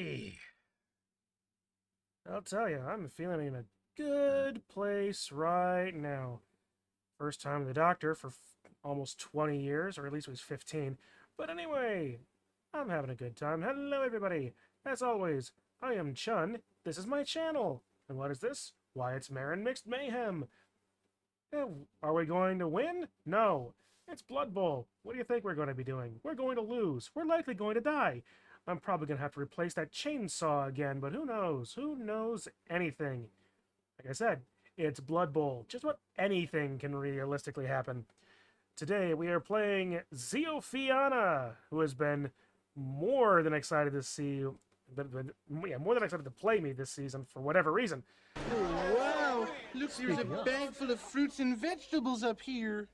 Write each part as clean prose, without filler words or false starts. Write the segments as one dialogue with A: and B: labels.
A: Alrighty. I'll tell you, I'm feeling in a good place right now. First time to the doctor for almost 20 years, or at least it was 15. But anyway, I'm having a good time. Hello, everybody. As always, I am Chun. This is my channel. And what is this? Why, it's Marin Mixed Mayhem. Are we going to win? No. It's Blood Bowl. What do you think we're going to be doing? We're going to lose. We're likely going to die. I'm probably going to have to replace that chainsaw again, but who knows? Who knows anything? Like I said, it's Blood Bowl. Just about anything can realistically happen. Today we are playing Zeophiana, who has been more than excited to see, more than excited to play me this season for whatever reason.
B: Oh, wow! Looks there's a bag full of fruits and vegetables up here.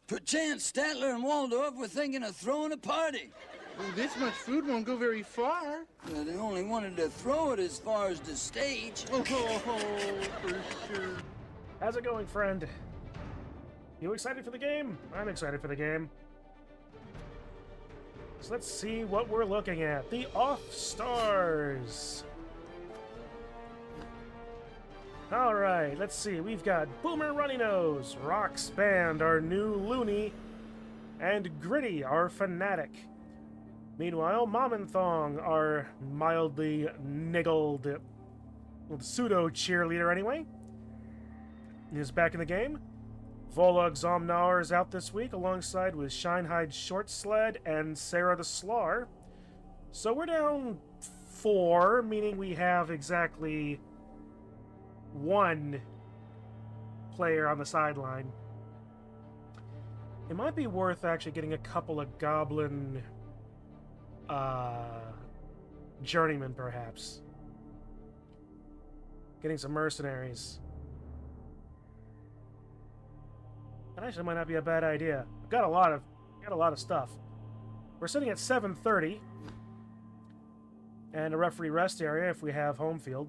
C: Perchance Statler and Waldorf were thinking of throwing a party.
B: Well, this much food won't go very far.
C: Well, they only wanted to throw it as far as the stage.
B: Oh, for sure.
A: How's it going, friend? You excited for the game? I'm excited for the game. So let's see what we're looking at. The Off Stars. Alright, let's see. We've got Boomer Runny Nose, Rox Band, our new loony, and Gritty, our fanatic. Meanwhile, Thong, our mildly niggled pseudo-cheerleader anyway, is back in the game. Volug Zomnar is out this week, alongside with Shinehide Short Sled and Sarah the Slar. So we're down 4, meaning we have exactly 1 player on the sideline. It might be worth actually getting a couple of goblin journeymen, perhaps. Getting some mercenaries. That actually might not be a bad idea. I've got a lot of stuff. We're sitting at 7:30, and a referee rest area if we have home field.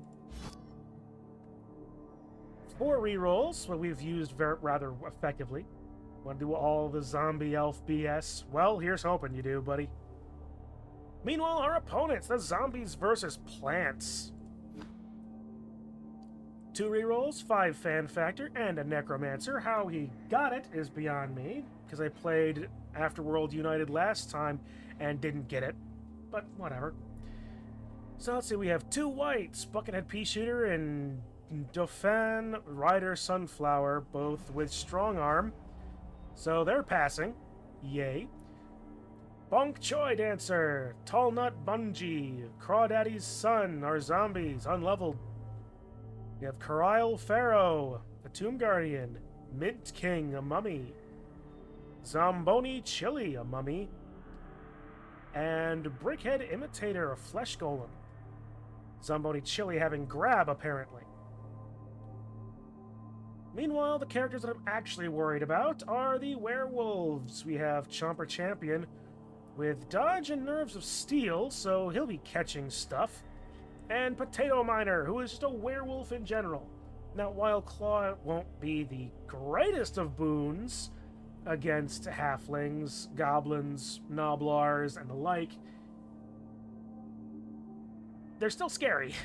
A: 4 rerolls, what we've used rather effectively. Want to do all the zombie elf BS? Well, here's hoping you do, buddy. Meanwhile, our opponents, the zombies versus plants. 2 rerolls, 5 fan factor, and a necromancer. How he got it is beyond me, because I played Afterworld United last time and didn't get it. But whatever. So let's see, we have 2 whites, Buckethead Pea Shooter and Dauphin Rider Sunflower, both with strong arm. So they're passing. Yay. Bonk Choi Dancer, Tall Nut Bungee, Crawdaddy's Son, our zombies, unleveled. We have Karile Pharaoh, the Tomb Guardian, Mint King, a mummy, Zomboni Chili, a mummy, and Brickhead Imitator, a flesh golem. Zomboni Chili having grab, apparently. Meanwhile, the characters that I'm actually worried about are the werewolves. We have Chomper Champion with dodge and nerves of steel, so he'll be catching stuff. And Potato Miner, who is just a werewolf in general. Now, while Claw won't be the greatest of boons against halflings, goblins, noblars, and the like, they're still scary.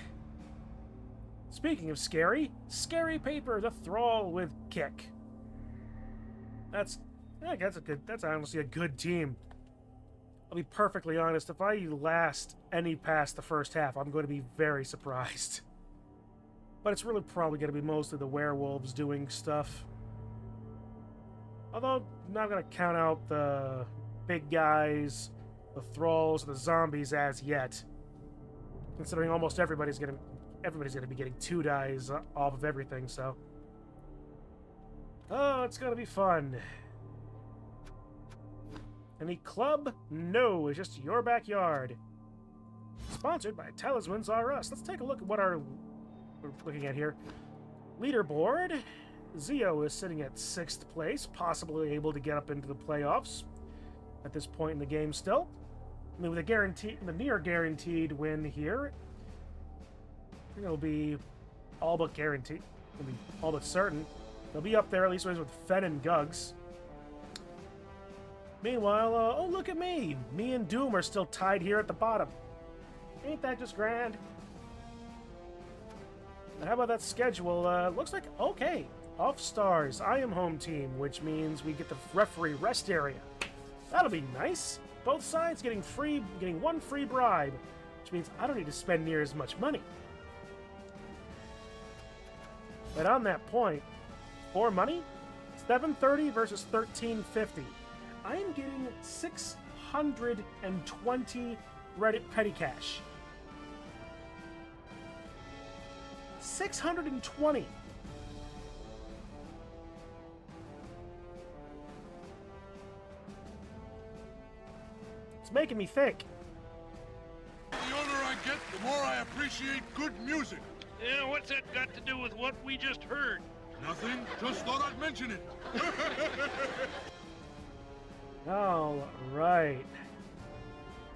A: Speaking of scary, Scary Paper, the Thrall with Kick. That's honestly a good team. I'll be perfectly honest, if I last any past the first half, I'm going to be very surprised. But it's really probably going to be mostly the werewolves doing stuff. Although, I'm not going to count out the big guys, the thralls, the zombies as yet. Considering almost everybody's going to be getting 2 dies off of everything, so. Oh, it's going to be fun. Any club? No, it's just your backyard. Sponsored by Talismans R Us. Let's take a look at what we're looking at here. Leaderboard. Zeo is sitting at 6th place, possibly able to get up into the playoffs at this point in the game still. I mean, with the near guaranteed win here, it'll be all but guaranteed. It'll be all but certain. They'll be up there at least with Fen and Gugs. Meanwhile, oh, look at me! Me and Doom are still tied here at the bottom. Ain't that just grand? Now, how about that schedule? Looks like, okay. Off stars, I am home team, which means we get the referee rest area. That'll be nice. Both sides getting one free bribe, which means I don't need to spend near as much money. But on that point, for money, $730 versus $1350. I am getting 620 Reddit petty cash. 620. It's making me think.
D: The older I get, the more I appreciate good music.
E: Yeah, what's that got to do with what we just heard?
D: Nothing, just thought I'd mention it.
A: All right.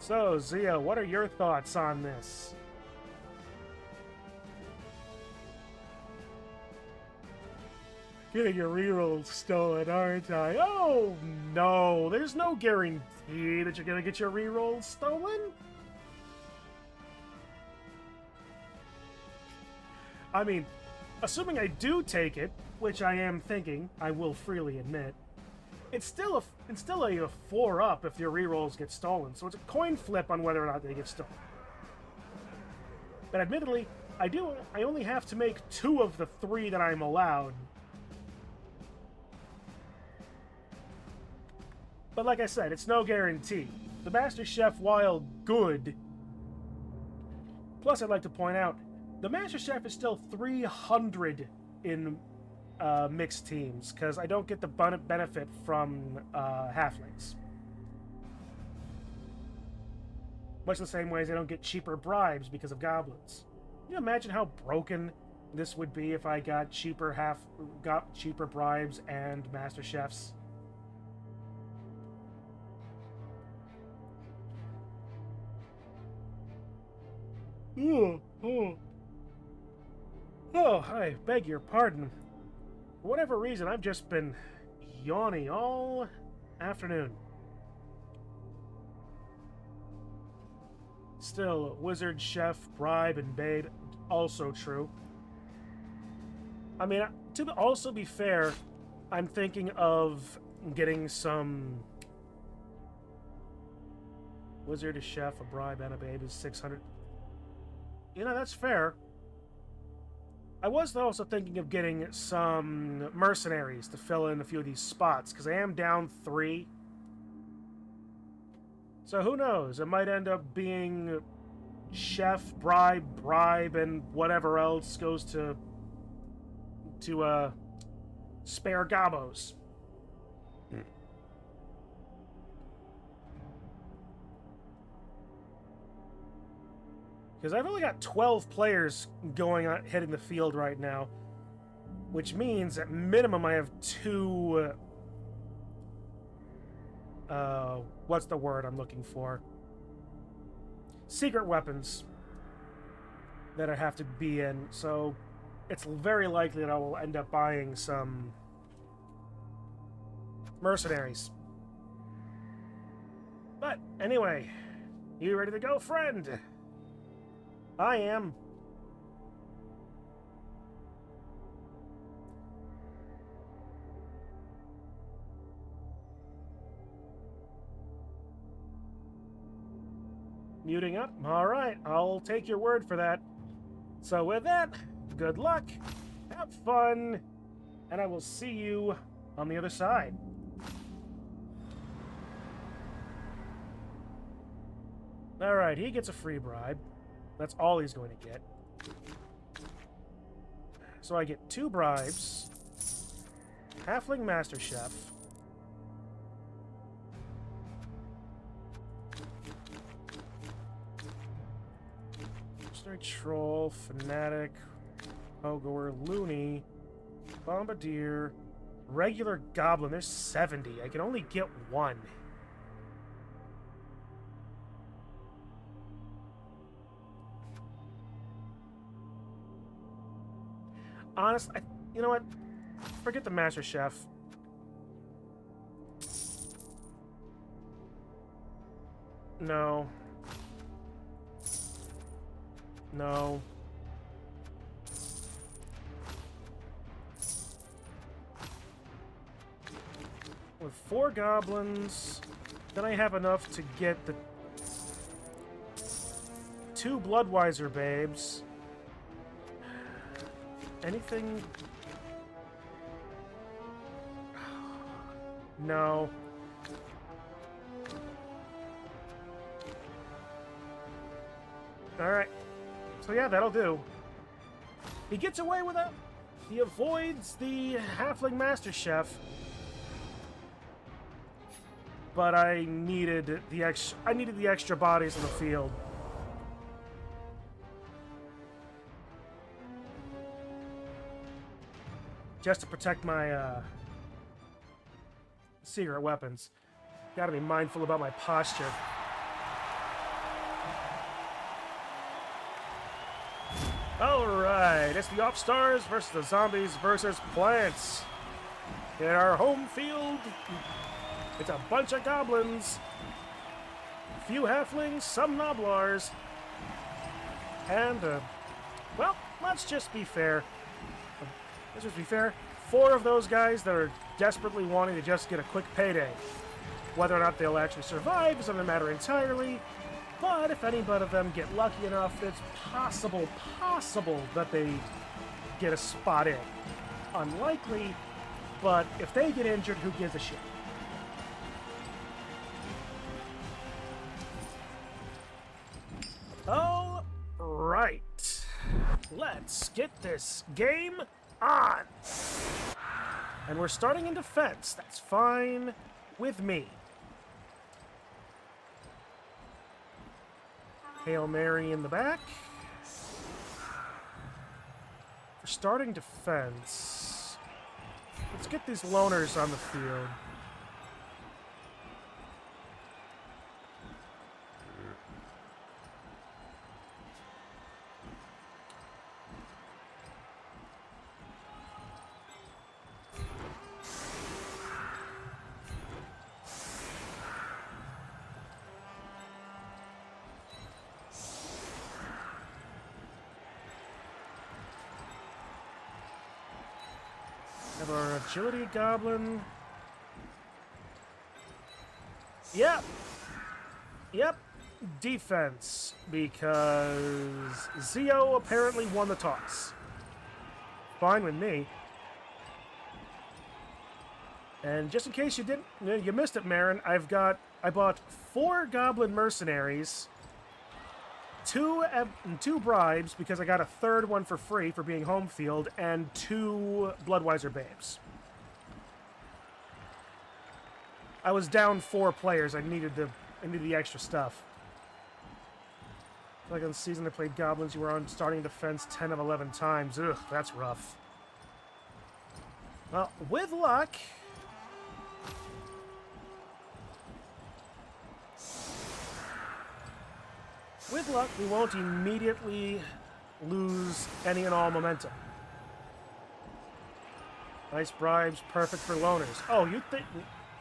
A: So, Zia, what are your thoughts on this? Getting your reroll stolen, aren't I? Oh, no. There's no guarantee that you're going to get your reroll stolen. I mean, assuming I do take it, which I am thinking, I will freely admit, it's still a 4-up if your rerolls get stolen, so it's a coin flip on whether or not they get stolen. But admittedly, I only have to make 2 of the 3 that I'm allowed. But like I said, it's no guarantee. The Master Chef, while good... Plus, I'd like to point out, the Master Chef is still 300 in mixed teams, because I don't get the benefit from halflings. Much the same way as I don't get cheaper bribes because of goblins. Can you imagine how broken this would be if I got cheaper bribes and Master Chefs? Oh, I beg your pardon. For whatever reason, I've just been yawning all afternoon. Still, wizard, chef, bribe, and babe, also true. I mean, to also be fair, I'm thinking of getting some... Wizard, a chef, a bribe, and a babe is 600. You know, that's fair. I was also thinking of getting some mercenaries to fill in a few of these spots, because I am down 3. So who knows? It might end up being chef, bribe, and whatever else goes to spare gobos. Because I've only got 12 players going on hitting the field right now, which means at minimum I have 2 what's the word I'm looking for? Secret weapons that I have to be in, so it's very likely that I will end up buying some mercenaries. But anyway, you ready to go, friend? I am. Muting up? Alright, I'll take your word for that. So with that, good luck, have fun, and I will see you on the other side. Alright, he gets a free bribe. That's all he's going to get. So I get 2 bribes. Halfling Master Chef. Mercenary Troll, Fanatic, Hogoer, Loony, Bombardier, Regular Goblin. There's 70. I can only get 1. Honestly, you know what? Forget the Master Chef. No. No. With 4 goblins, then I have enough to get the 2 Bloodweiser babes. Anything? No. Alright. So yeah, that'll do. He gets away with it. He avoids the Halfling Master Chef. But I needed the extra bodies in the field. Just to protect my secret weapons. Gotta be mindful about my posture. Alright, it's the Upstars versus the Zombies versus Plants. In our home field, it's a bunch of goblins, few halflings, some noblars, and, well, let's just be fair. 4 of those guys that are desperately wanting to just get a quick payday. Whether or not they'll actually survive is another matter entirely, but if any of them get lucky enough, it's possible that they get a spot in. Unlikely, but if they get injured, who gives a shit? All right, let's get this game on. And we're starting in defense. That's fine with me. Hail Mary in the back. For starting defense, let's get these loners on the field. Have our agility goblin. Yep. Defense, because Zio apparently won the toss. Fine with me. And just in case you missed it, Marin, I bought 4 goblin mercenaries, 2 bribes, because I got a 3rd one for free for being home field, and 2 Bloodweiser babes. I was down 4 players. I needed the extra stuff. Like on the season I played goblins, you were on starting defense 10 of 11 times. Ugh, that's rough. Well, with luck, we won't immediately lose any and all momentum. Nice bribes, perfect for loners. Oh, you think...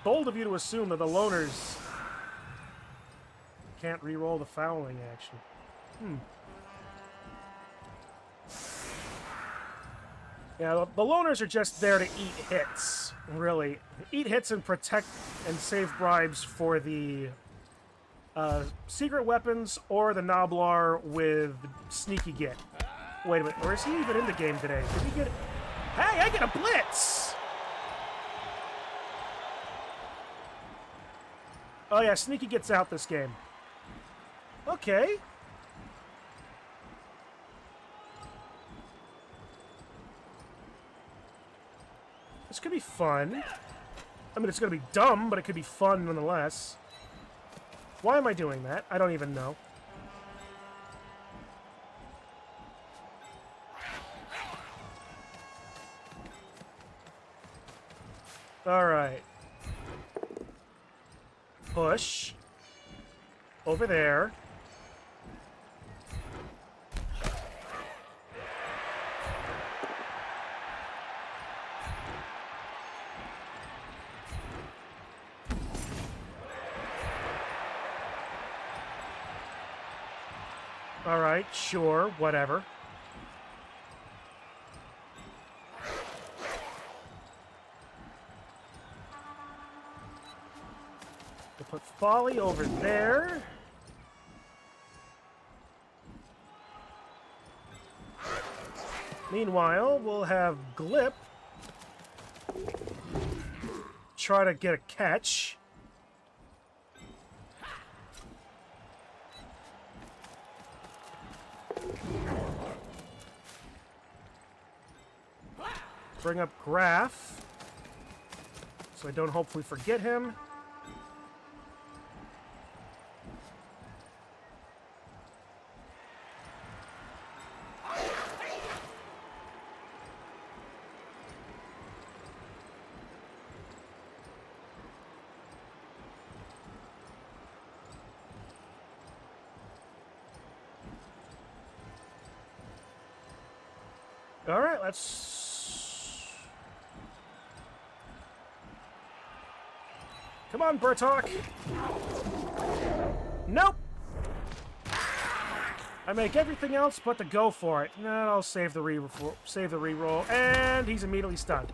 A: Bold of you to assume that the loners can't re-roll the fouling action. Yeah, the loners are just there to eat hits, really. Eat hits and protect and save bribes for the secret weapons or the Noblar with sneaky get. Wait a minute, or is he even in the game today? Did he get... Hey, I get a blitz! Oh yeah, Sneaky gets out this game. Okay. This could be fun. I mean, it's going to be dumb, but it could be fun nonetheless. Why am I doing that? I don't even know. All right. Push. Over there. Alright, sure, whatever. We'll put Folly over there. Meanwhile, we'll have Glip try to get a catch. Bring up Graph, so I don't hopefully forget him. All right, let's... Come on, Bertok. Nope. I make everything else but to go for it. No, I'll save the reroll, and he's immediately stunned.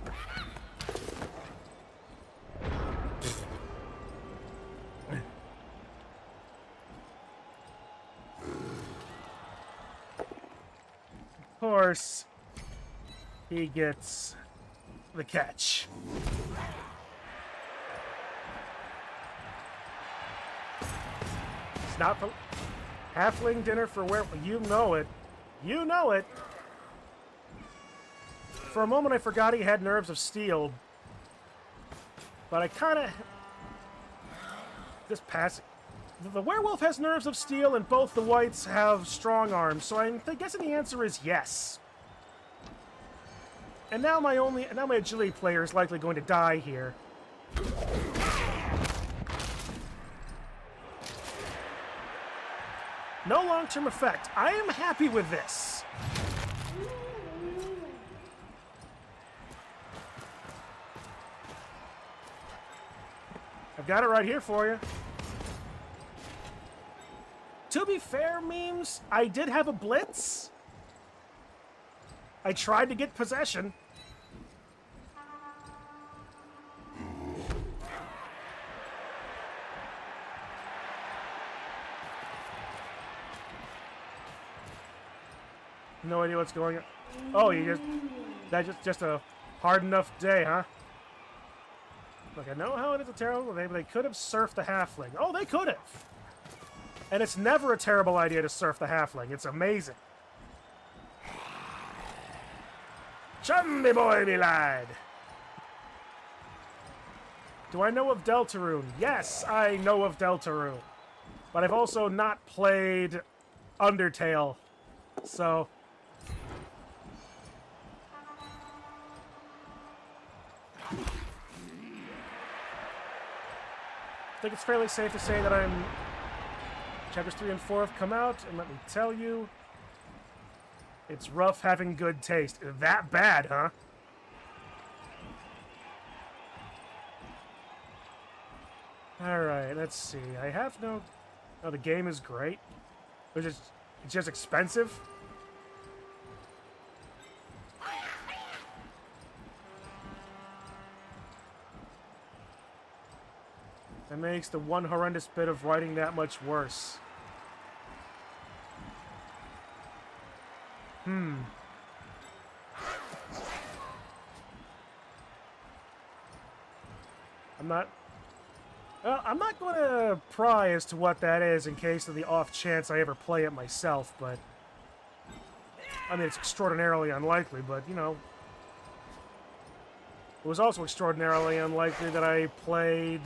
A: Of course, he gets the catch. It's not for halfling dinner for where you know it. You know it. For a moment I forgot he had nerves of steel. But I kinda just passing. The werewolf has nerves of steel and both the whites have strong arms, so I'm guessing the answer is yes. And now my agility player is likely going to die here. No long-term effect. I am happy with this. I've got it right here for you. To be fair, memes, I did have a blitz. I tried to get possession. No idea what's going on. Oh, that's just a hard enough day, huh? Look, I know how it is a terrible day, but they could have surfed the halfling. Oh, they could have. And it's never a terrible idea to surf the halfling. It's amazing. Chummy boy, me lad. Do I know of Deltarune? Yes, I know of Deltarune. But I've also not played Undertale. So... I think it's fairly safe to say that Chapters 3 and 4 have come out, and let me tell you, it's rough having good taste. That bad, huh? Alright, let's see. I have no... Oh, the game is great. It's just expensive. That makes the one horrendous bit of writing that much worse. I'm not going to pry as to what that is in case of the off chance I ever play it myself, but... I mean, it's extraordinarily unlikely, but, you know... It was also extraordinarily unlikely that I played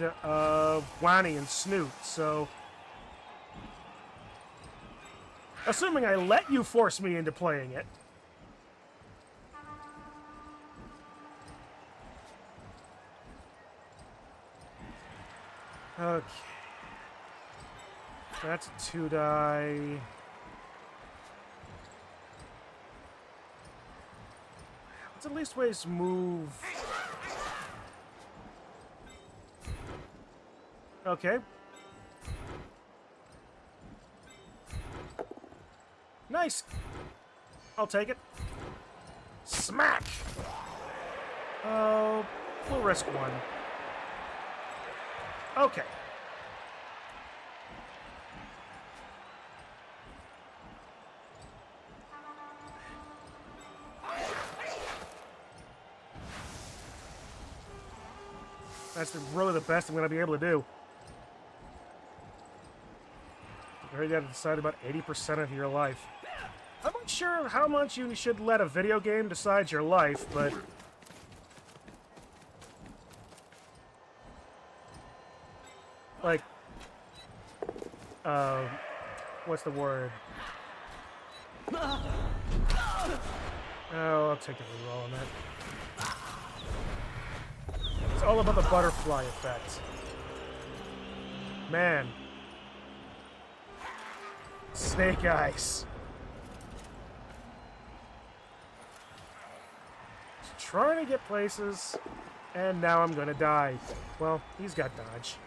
A: Wanny and Snoot, so... Assuming I let you force me into playing it. Okay. That's a 2-die. Let's at least ways to move. Okay. Nice! I'll take it. Smack! Oh, we'll risk one. Okay. That's really the best I'm going to be able to do. You already got to decide about 80% of your life. I'm not sure how much you should let a video game decide your life, but... like... what's the word? Oh, I'll take the reroll on that. It's all about the butterfly effect. Man. Snake Eyes. Trying to get places, and now I'm gonna die. Well, he's got dodge.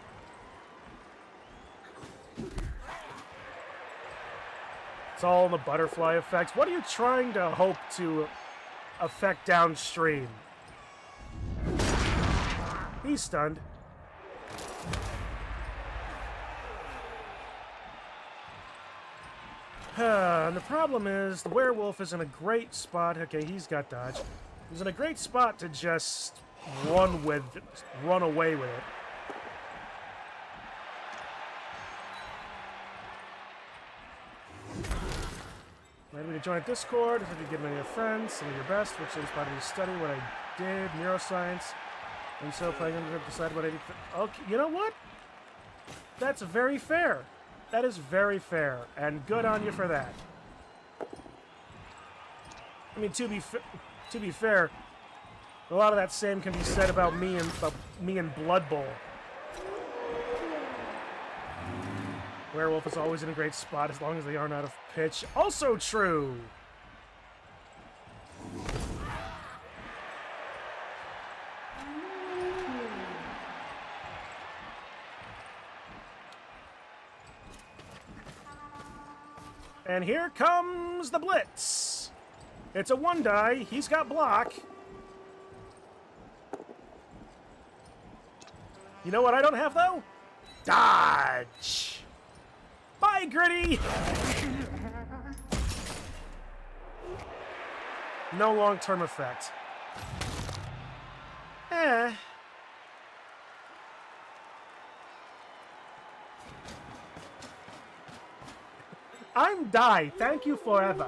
A: It's all in the butterfly effect. What are you trying to hope to affect downstream? He's stunned. And the problem is, the werewolf is in a great spot. Okay, he's got dodge. He's in a great spot to just run away with it. Maybe to join Discord, if you give me your friends, some of your best, which inspired me to study what I did, neuroscience, and so playing on to decide what I did. Okay, you know what? That's very fair. That is very fair, and good on you for that. I mean, to be fair, a lot of that same can be said about me and Blood Bowl. Werewolf is always in a great spot as long as they aren't out of pitch. Also true! And here comes the blitz. It's a 1-die. He's got block. You know what I don't have, though? Dodge! Bye, Gritty! No long-term effect. Eh. I'm die. Thank you forever.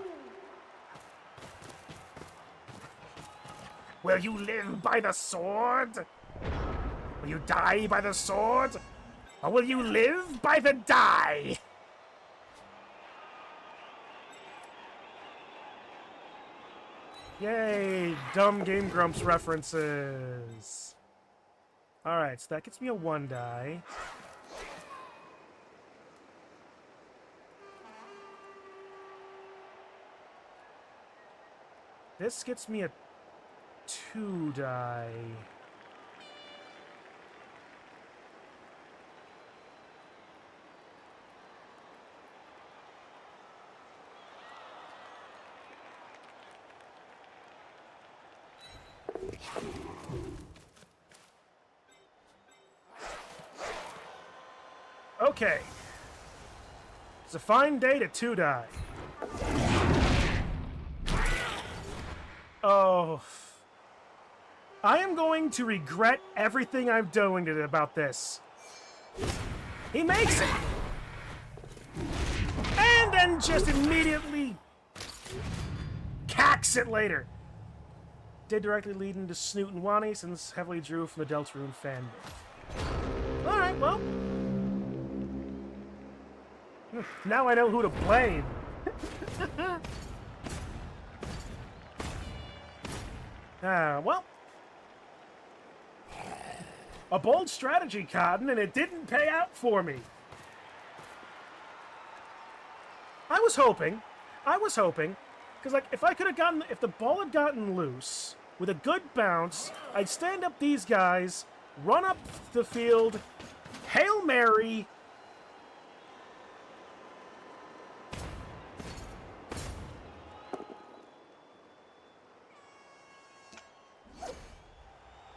A: Will you live by the sword? Will you die by the sword? Or will you live by the die? Yay, dumb Game Grumps references. Alright, so that gets me a 1-die. This gets me a 2-die. Okay. It's a fine day to 2-die. Oh. I am going to regret everything I'm doing about this. He makes it! And then just immediately cacks it later. Did directly lead into Snoot and Wani, since heavily drew from the Deltarune fan. Alright, well. Now I know who to blame. Well. A bold strategy, Cotton, and it didn't pay out for me. I was hoping, because like if the ball had gotten loose with a good bounce, I'd stand up these guys, run up the field, Hail Mary,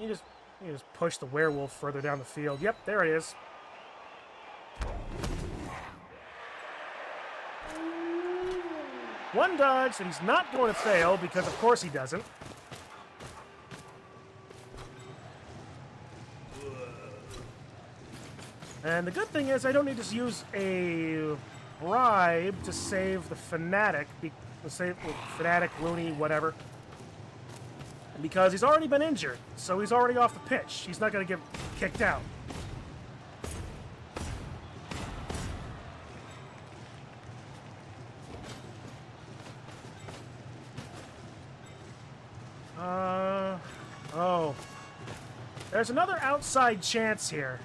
A: You just push the werewolf further down the field. Yep, there it is. One dodge that he's not going to fail, because of course he doesn't. And the good thing is I don't need to use a bribe to save the fanatic, fanatic, loony, whatever. Because he's already been injured, so he's already off the pitch. He's not going to get kicked out. Oh. There's another outside chance here.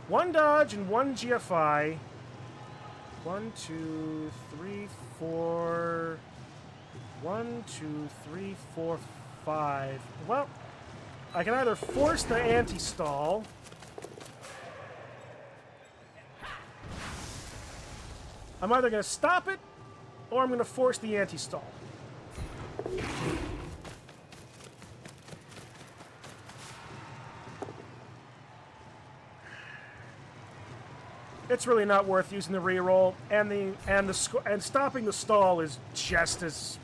A: One dodge and one GFI. 1, 2, 3, 4. 1, 2, 3, 4, 5. Well, I can either force the anti-stall. I'm either going to stop it, or I'm going to force the anti-stall. It's really not worth using the reroll, and stopping the stall is just as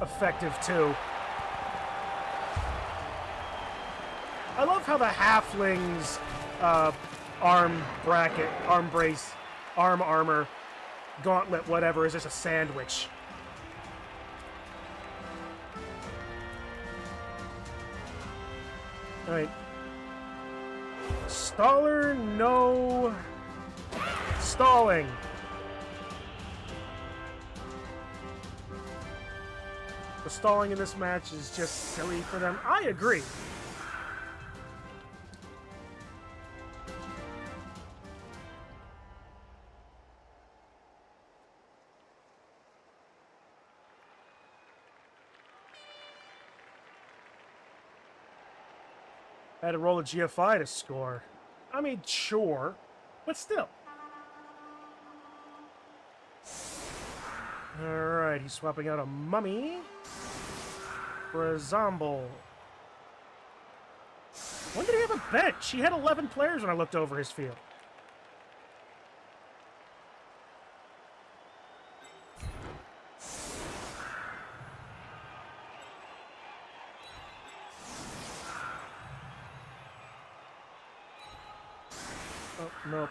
A: effective too. I love how the halfling's arm bracket, arm brace, arm armor, gauntlet, whatever, is just a sandwich. All right. Staller, no stalling. The stalling in this match is just silly for them. I agree. I had to roll a GFI to score. I mean, sure, but still. Alright, he's swapping out a mummy for a zomble. When did he have a bench? He had 11 players when I looked over his field. Oh, no.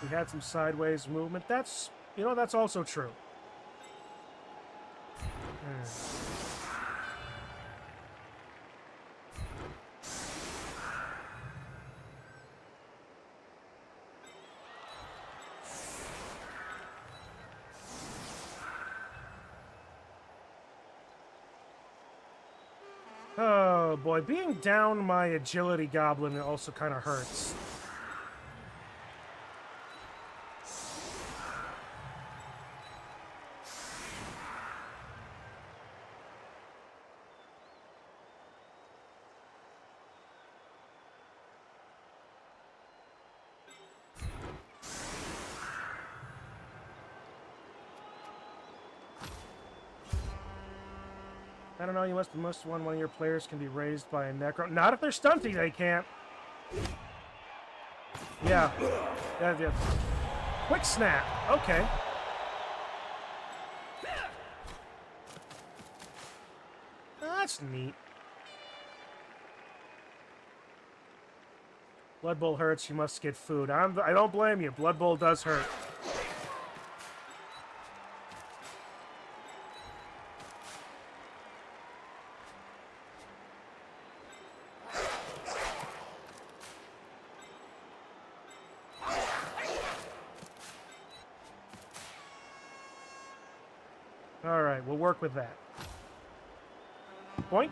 A: He had some sideways movement. That's, that's also true. Oh boy, being down my agility goblin also kind of hurts. I don't know, you must have one of your players can be raised by a necro. Not if they're stunting, they can't. Yeah. Yeah. Quick snap. Okay. That's neat. Blood Bowl hurts, you must get food. I don't blame you. Blood Bowl does hurt. Alright, we'll work with that. Boink.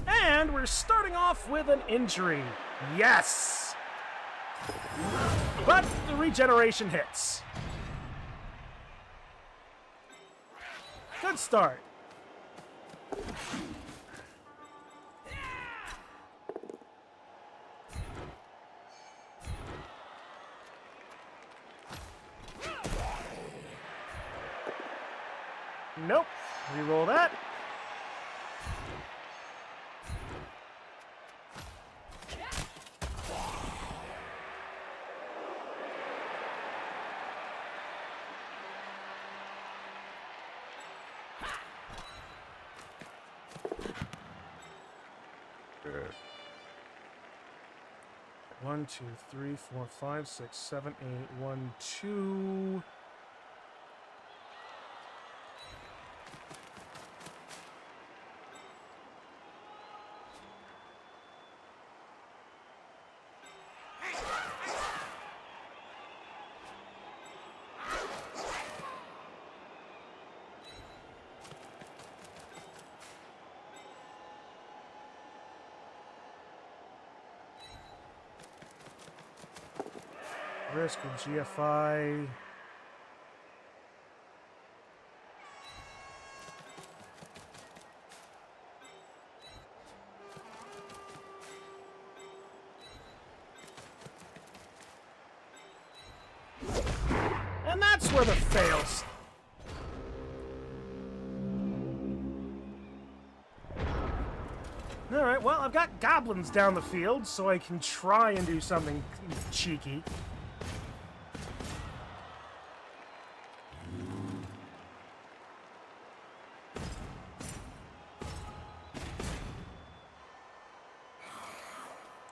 A: And we're starting off with an injury. Yes! But the regeneration hits. Good start. Nope. Reroll that. One, two, three, 4, 5, 6, 7, 8. 1, 2. Risk with GFI. And that's where the fails. Alright, well, I've got goblins down the field, so I can try and do something cheeky.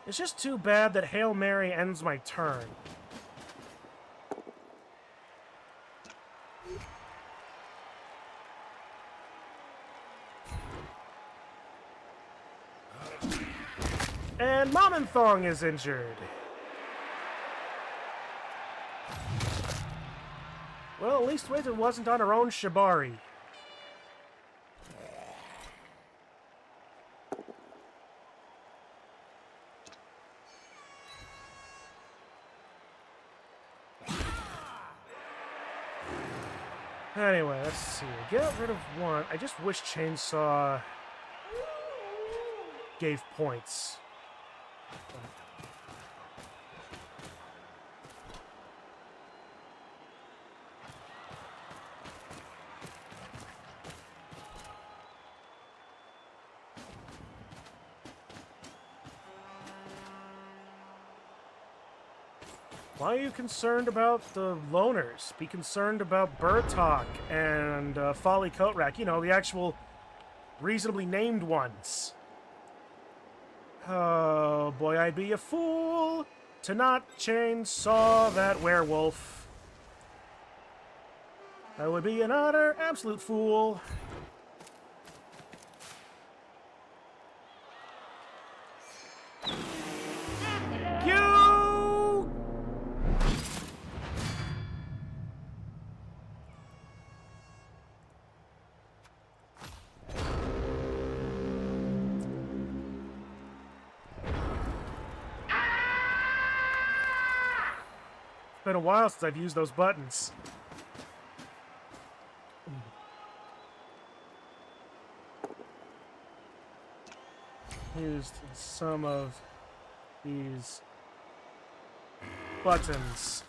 A: It's just too bad that Hail Mary ends my turn. And Momenthong is injured. Well, at least Wizard wasn't on her own Shibari. Anyway, let's see. Get rid of one. I just wish Chainsaw gave points. Why are you concerned about the loners? Be concerned about Burtok and Folly Coatrack. You know, the actual reasonably named ones. Oh boy, I'd be a fool to not chainsaw that werewolf. I would be an utter, absolute fool. Been a while since I've used those buttons. Used some of these buttons.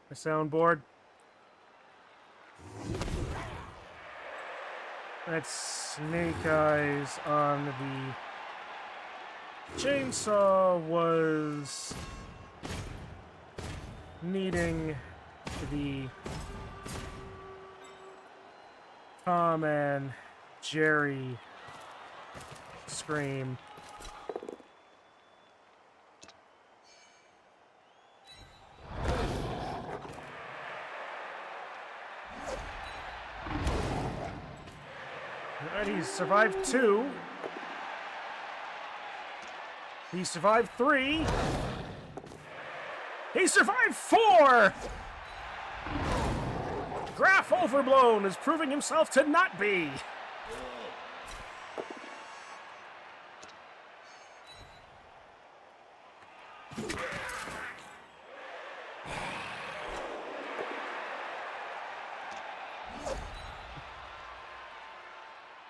A: My soundboard. That's Snake Eyes on the chainsaw was needing the Tom and Jerry scream. Alright, he's survived 2. He survived 3. He survived 4! Graph Overblown is proving himself to not be.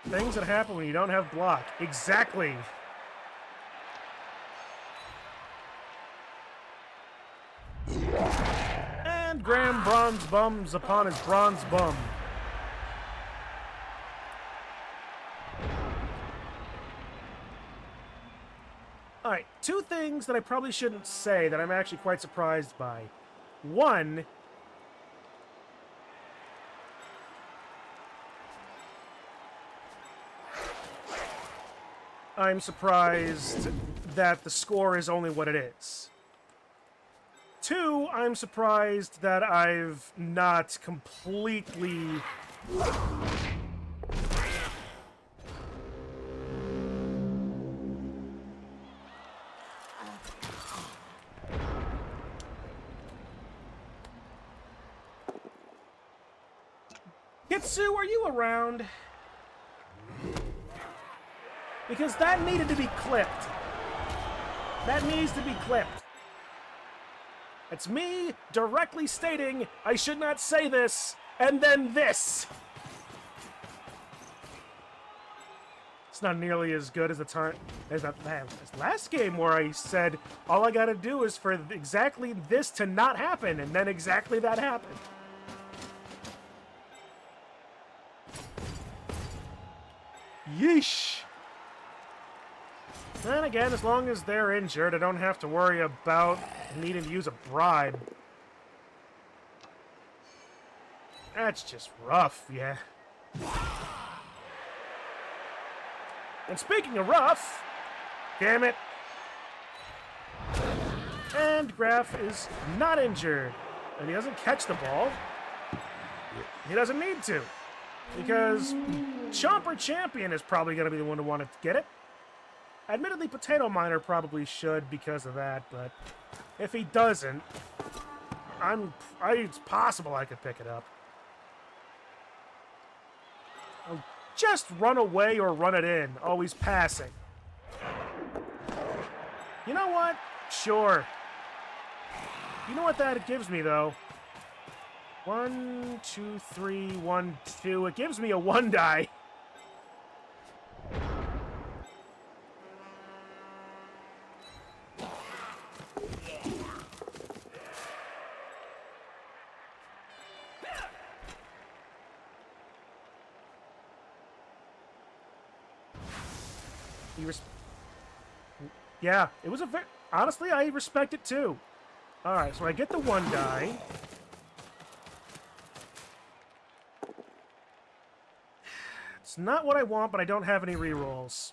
A: Things that happen when you don't have block. Exactly. And Graham bronze bums upon his bronze bum. Alright, two things that I probably shouldn't say that I'm actually quite surprised by. One, I'm surprised that the score is only what it is. Two, I'm surprised that I've not completely... Kitsu, are you around? Because that needed to be clipped. That needs to be clipped. It's me directly stating I should not say this, and then this. It's not nearly as good as the time as that last game where I said all I gotta do is for exactly this to not happen, and then exactly that happened. Yeesh. Then again, as long as they're injured, I don't have to worry about needing to use a bribe. That's just rough, yeah. And speaking of rough, damn it. And Graf is not injured. And he doesn't catch the ball. He doesn't need to. Because Chomper Champion is probably going to be the one to want to get it. Admittedly, Potato Miner probably should because of that, but if he doesn't, it's possible I could pick it up. I'll just run away or run it in, always passing. You know what? Sure. You know what that gives me, though? 1, 2, 3, 1, 2. It gives me a 1 die. Yeah, it was a very... Honestly, I respect it too. Alright, so I get the 1 die. It's not what I want, but I don't have any rerolls.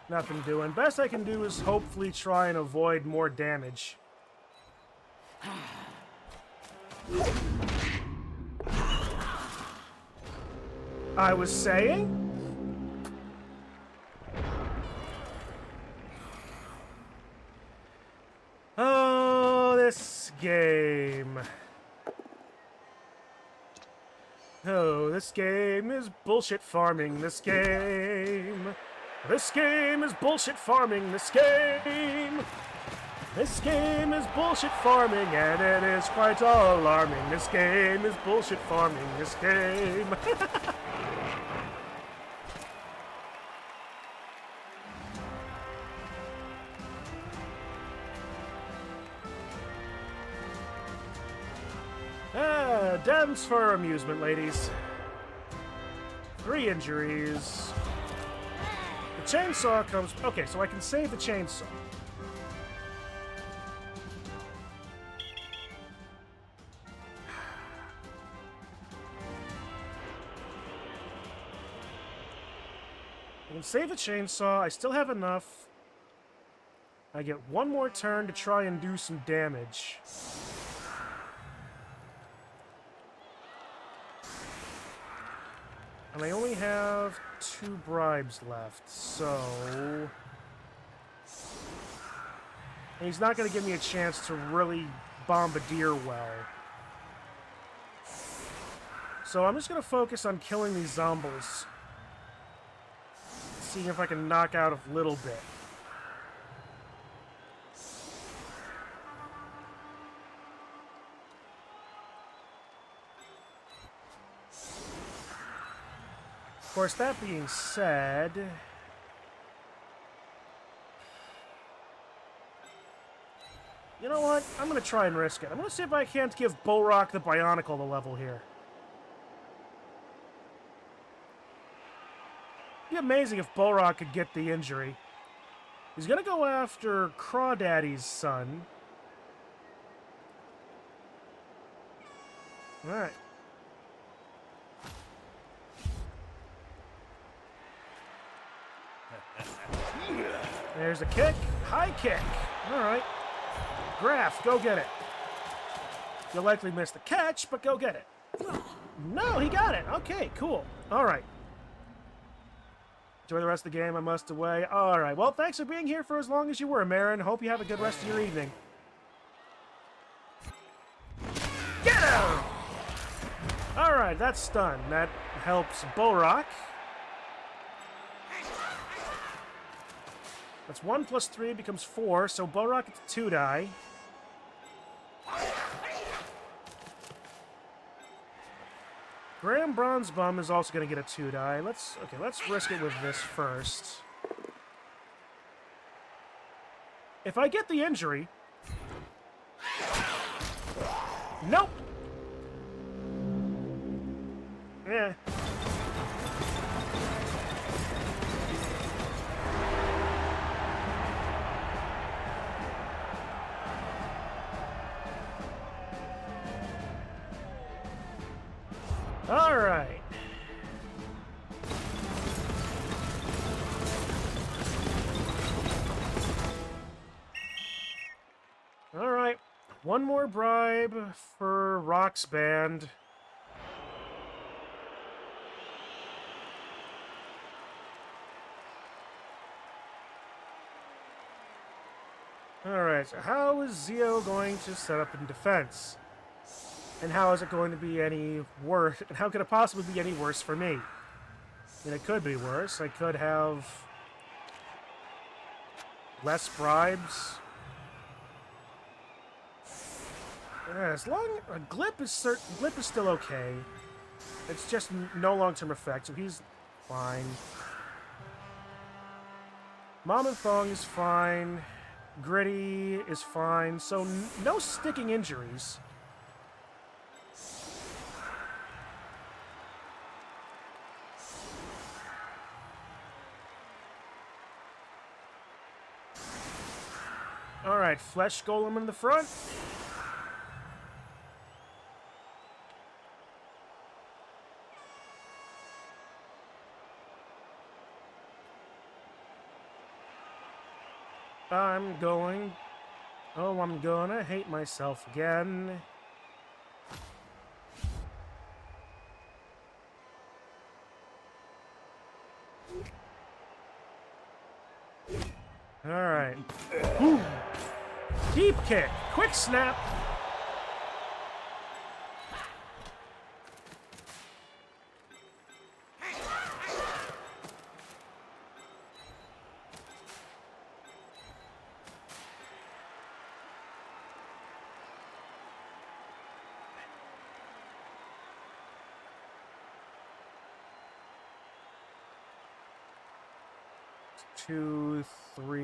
A: Nothing doing. Best I can do is hopefully try and avoid more damage. I was saying? Oh, this game. Oh, this game is bullshit farming. This game. This game is bullshit farming. This game. This game is bullshit farming, and it is quite alarming. This game is bullshit farming. This game. Dems for amusement, ladies. 3 injuries. The chainsaw comes... Okay, so I can save the chainsaw. I can save the chainsaw. I still have enough. I get 1 more turn to try and do some damage. And I only have 2 bribes left, so... And he's not going to give me a chance to really bombardier well. So I'm just going to focus on killing these zombies. Seeing if I can knock out a little bit. Of course, that being said... You know what? I'm going to try and risk it. I'm going to see if I can't give Bullrock the Bionicle the level here. It'd be amazing if Bullrock could get the injury. He's going to go after Crawdaddy's son. Alright. There's a kick. High kick. Alright. Graph, go get it. You'll likely miss the catch, but go get it. No, he got it. Okay, cool. All right. Enjoy the rest of the game. I must away. All right. Well, thanks for being here for as long as you were, Marin. Hope you have a good rest of your evening. Get him! All right, that's done. That helps Bullrock. That's 1 plus 3 becomes 4, so Bullrock gets 2 die. Graham Bronzebum is also going to get a 2 die. Let's risk it with this first. If I get the injury... Nope! Yeah. All right. All right. One more bribe for Rock's band. All right. So how is Zio going to set up in defense? And how is it going to be any worse? And how could it possibly be any worse for me? I mean, it could be worse. I could have less bribes. Yeah, as long Glip is still okay. It's just no long-term effect, so he's fine. Mom and Thong is fine. Gritty is fine. So no sticking injuries. Alright, Flesh Golem in the front. I'm gonna hate myself again. Alright. Deep kick. Quick snap. Two, three.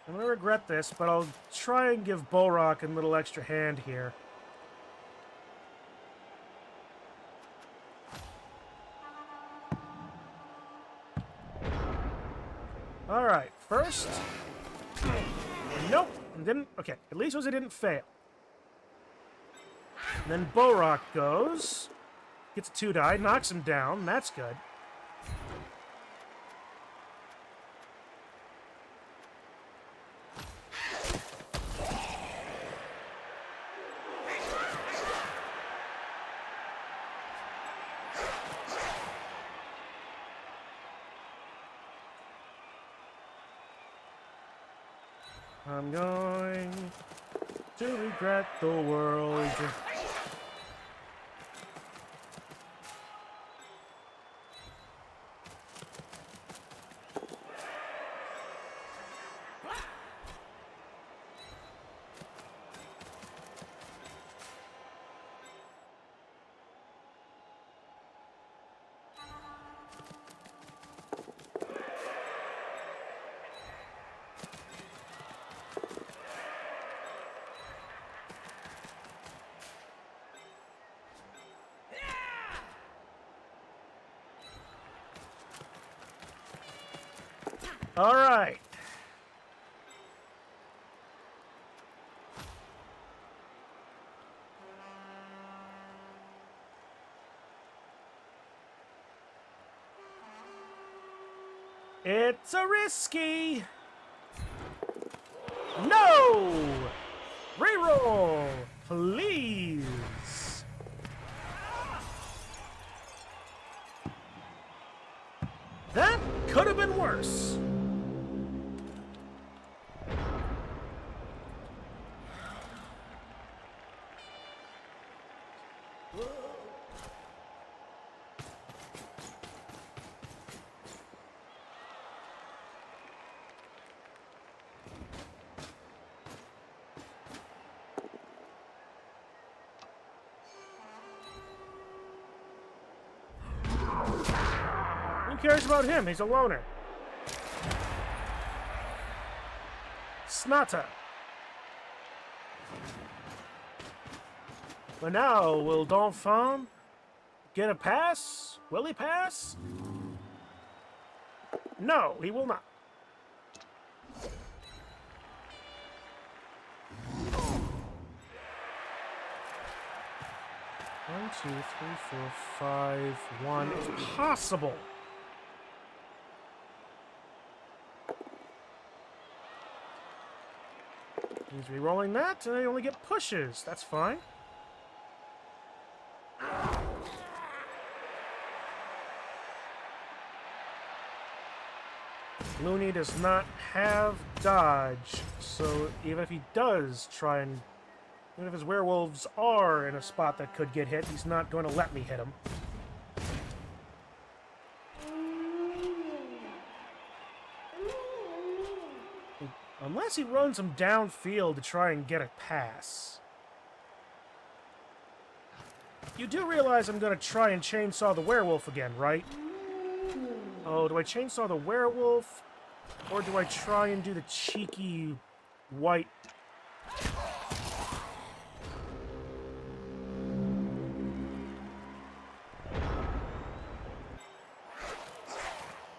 A: I'm gonna regret this, but I'll try and give Bullrock a little extra hand here. Alright, first. Nope, didn't. Okay, at least it didn't fail. And then Bullrock goes. Gets a 2 die, knocks him down. That's good. I'm going to regret the world. All right. It's a risky. No! Reroll, please. That could have been worse. Who cares about him? He's a loner. Snata. But now, will Donphan get a pass? Will he pass? No, he will not. One, two, three, four, five, one. It's possible. He's re-rolling that, and I only get pushes. That's fine. Looney does not have dodge, so even if he does try and... Even if his werewolves are in a spot that could get hit, he's not going to let me hit him. Unless he runs him downfield to try and get a pass. You do realize I'm going to try and chainsaw the werewolf again, right? Oh, do I chainsaw the werewolf? Or do I try and do the cheeky white...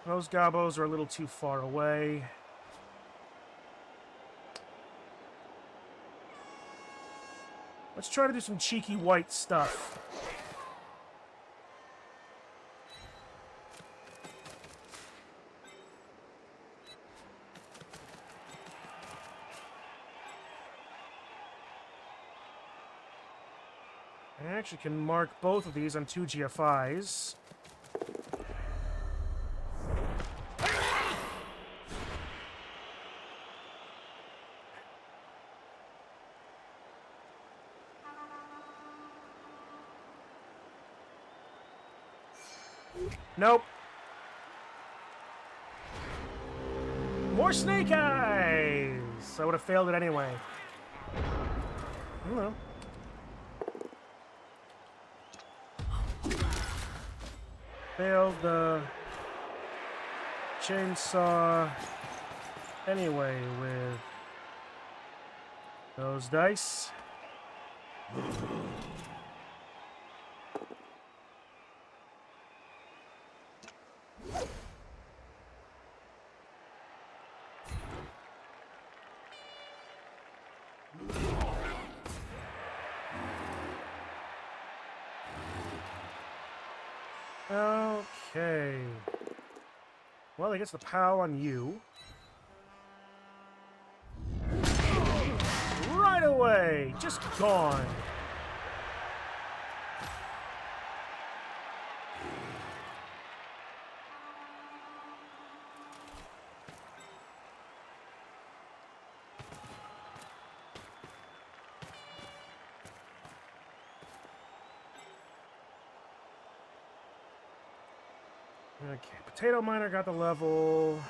A: Those gobos are a little too far away. Let's try to do some cheeky white stuff. I actually can mark both of these on 2 GFIs. Nope. More snake eyes! I would have failed it anyway. I don't know. Failed the chainsaw anyway with those dice. Okay. Well, I guess the POW on you. Right away! Just gone. Okay, Potato Miner got the level.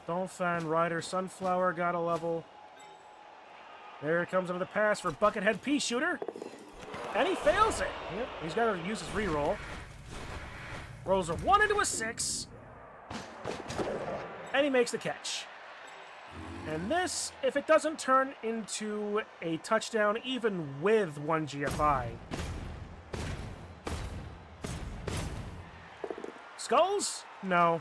A: Donphan Rider Sunflower got a level. There comes another pass for Buckethead Pea Shooter. And he fails it. Yep, he's got to use his reroll. Rolls a 1 into a 6. And he makes the catch. And this, if it doesn't turn into a touchdown even with 1 GFI. Skulls? No.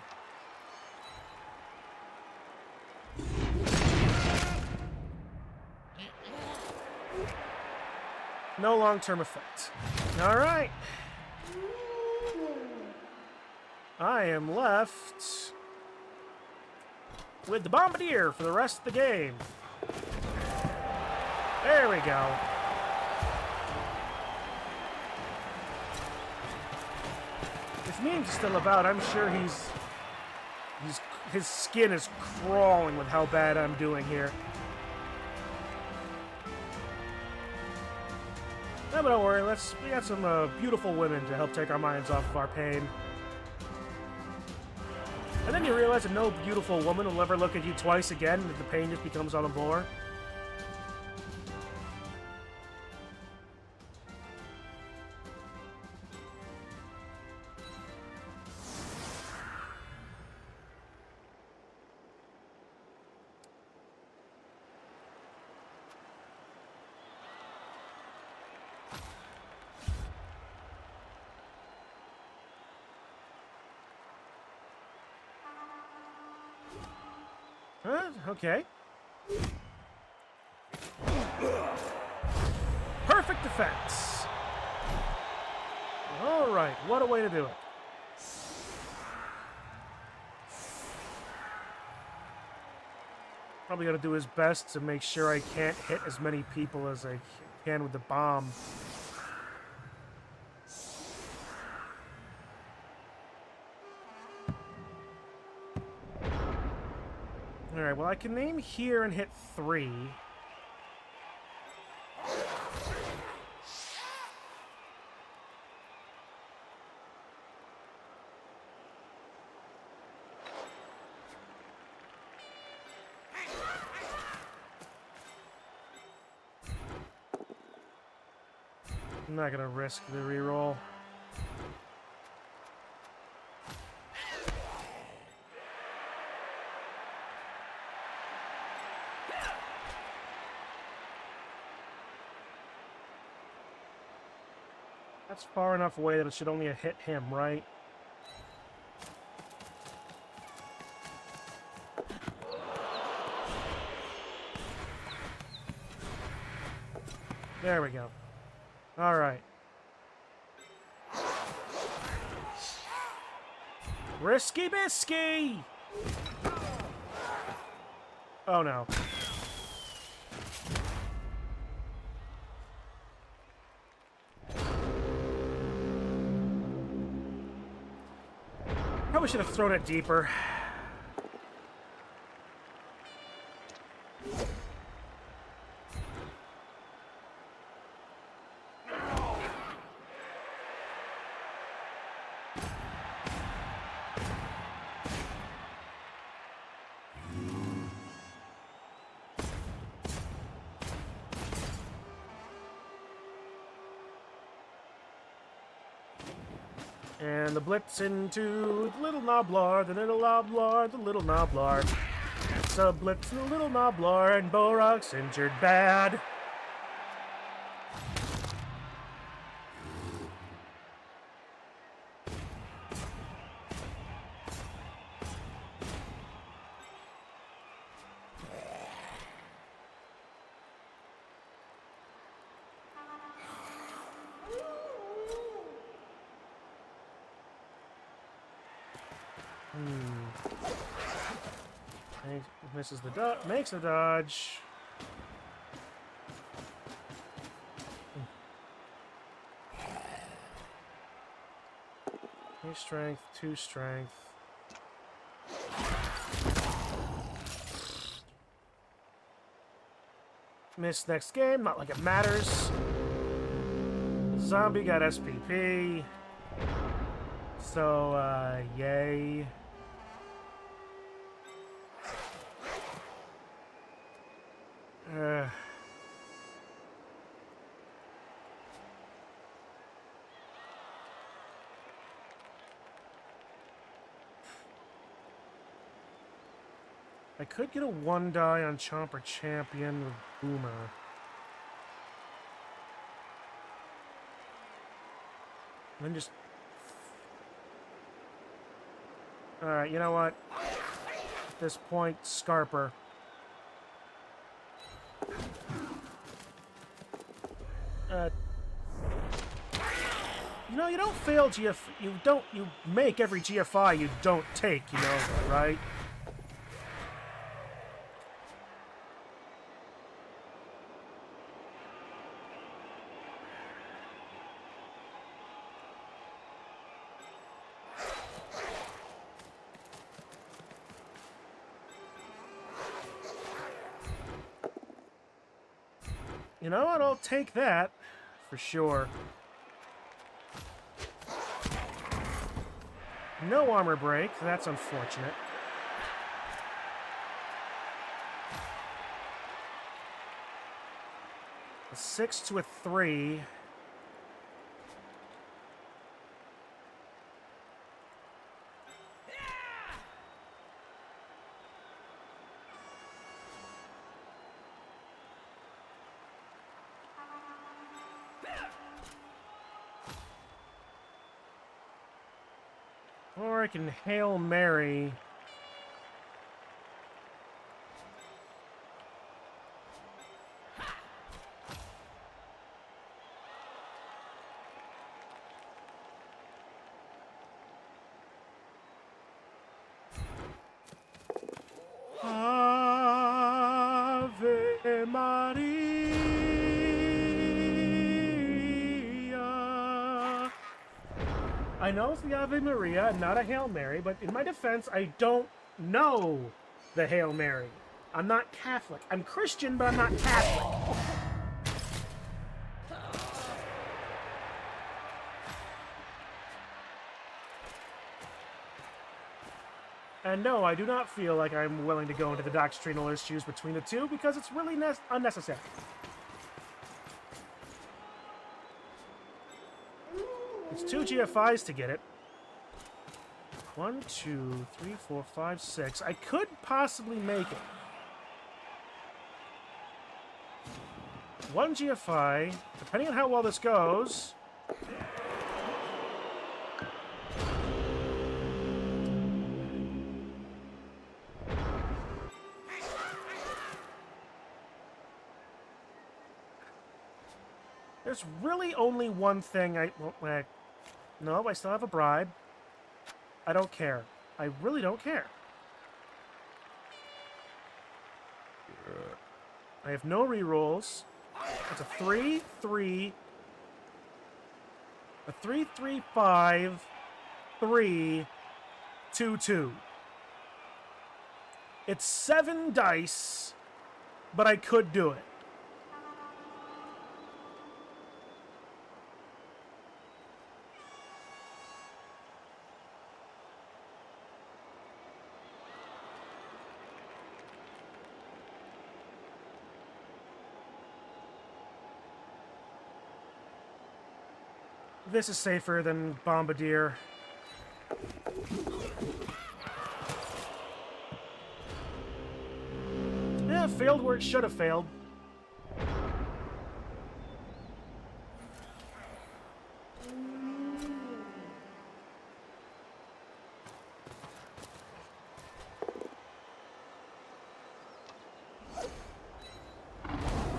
A: No long-term effect. All right. I am left with the Bombardier for the rest of the game. There we go. If memes is still about, I'm sure his skin is crawling with how bad I'm doing here. No, but don't worry. We got some beautiful women to help take our minds off of our pain. And then you realize that no beautiful woman will ever look at you twice again, and the pain just becomes on a bore. Okay. Perfect defense. All right, what a way to do it. Probably got to do his best to make sure I can't hit as many people as I can with the bomb. Alright, well I can aim here and hit 3. I'm not gonna risk the reroll. That's far enough away that it should only have hit him, right? There we go. All right. Risky bisky! Oh no. Probably should have thrown it deeper. And the blitz into the little Noblar, the little Noblar, the little Noblar. It's a blitz and the little Noblar, and Borok's injured bad. Misses the dodge, makes the dodge. Three strength, 2 strength. Miss next game, not like it matters. Zombie got SPP. So, yay. I could get a 1-die on Chomper Champion with Boomer. And then just... Alright, you know what? At this point, Scarper. You don't fail you make every GFI you don't take, you know, right? You know what? I'll take that for sure. No armor break. That's unfortunate. A 6 to a 3. Or I can Hail Mary. Ave Maria. I know it's the Ave Maria, not a Hail Mary, but in my defense, I don't know the Hail Mary. I'm not Catholic. I'm Christian, but I'm not Catholic. And no, I do not feel like I'm willing to go into the doctrinal issues between the two, because it's really unnecessary. It's 2 GFIs to get it. 1, 2, 3, 4, 5, 6. I could possibly make it. 1 GFI, depending on how well this goes. There's really only one thing no, I still have a bribe. I don't care. I really don't care. I have no rerolls. It's a 3, 3. A 3, 3, 5, 3, 2, 2. It's 7 dice, but I could do it. This is safer than Bombardier. Yeah, failed where it should have failed.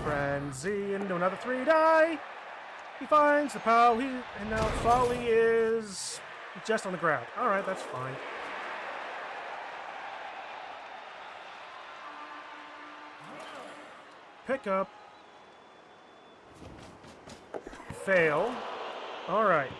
A: Frenzy into another 3 die. He finds the pow, and now Folly is just on the ground. Alright, that's fine. Pick up. Fail. Alright.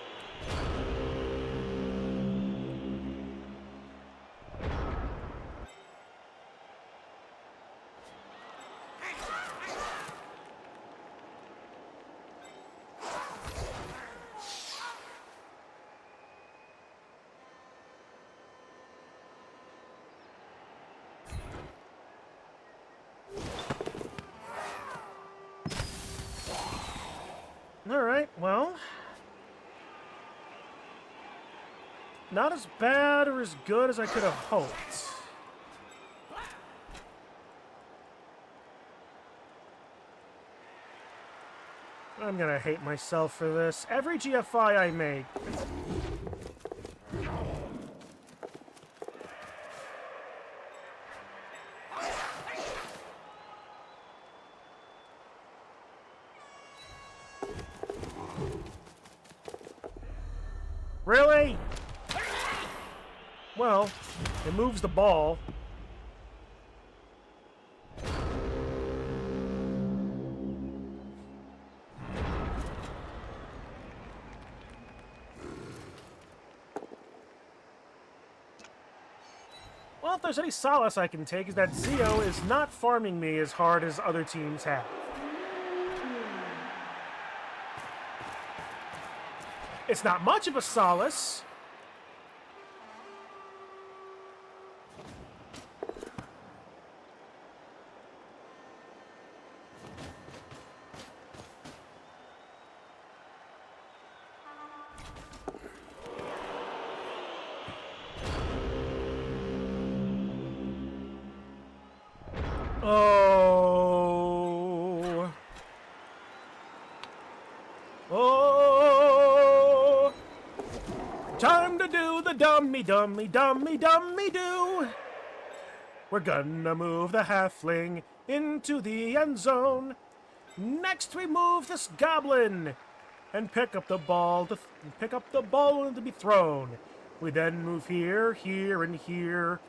A: Alright, well. Not as bad or as good as I could have hoped. I'm gonna hate myself for this. Every GFI I make. Really? Well, it moves the ball. Well, if there's any solace I can take is that Zio is not farming me as hard as other teams have. It's not much of a solace. Oh. Oh. Time to do the dummy do. We're gonna move the halfling into the end zone. Next we move this goblin and pick up the ball to be thrown. We then move here, here, and here.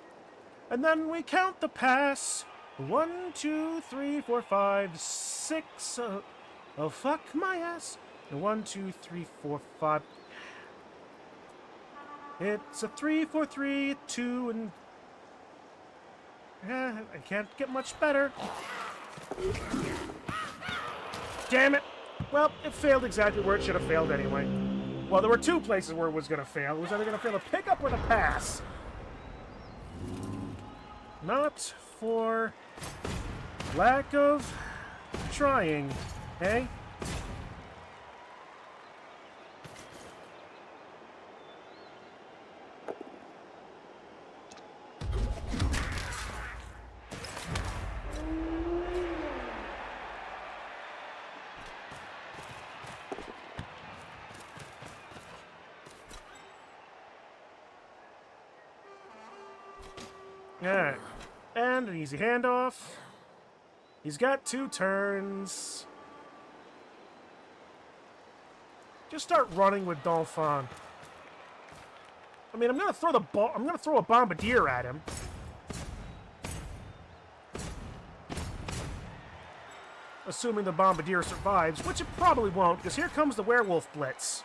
A: And then we count the pass. 1, 2, 3, 4, 5, 6. Oh, fuck my ass. 1, 2, 3, 4, 5. It's a 3, 4, 3, 2, and... I can't get much better. Damn it. Well, it failed exactly where it should have failed anyway. Well, there were two places where it was going to fail. It was either going to fail the pickup or the pass. Not for lack of trying, eh? Alright. And an easy handoff. He's got 2 turns. Just start running with Dolphin. I mean, I'm gonna throw the ball. I'm gonna throw a bombardier at him. Assuming the bombardier survives, which it probably won't, because here comes the werewolf blitz.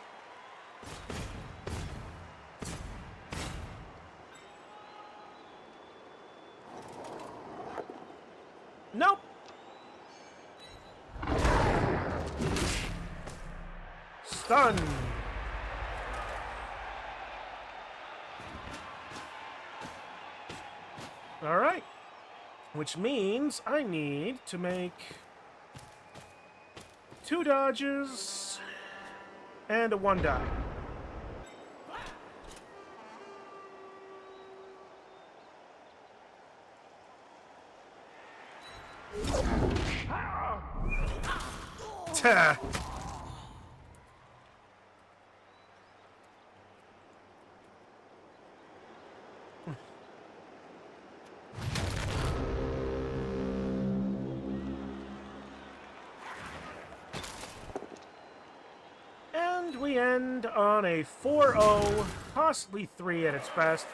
A: Nope. Stun. All right. Which means I need to make 2 dodges and a 1 die. Ta. And we end on a 4-0, possibly 3 at its best.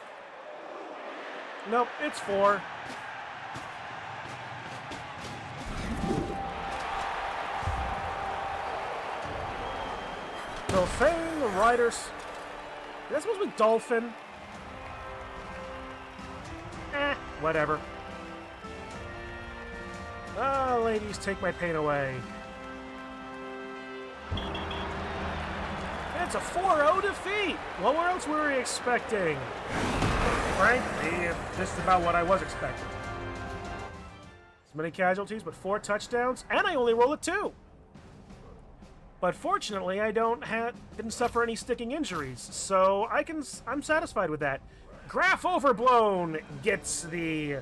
A: Nope, it's 4. Profane the Riders. Is that supposed to be Dolphin? Whatever. Ah, ladies, take my pain away. It's a 4-0 defeat! Well, what else were we expecting? Frankly, this is about what I was expecting. As many casualties, but 4 touchdowns, and I only roll a 2! But fortunately, I didn't suffer any sticking injuries, so I'm satisfied with that. Graph Overblown gets the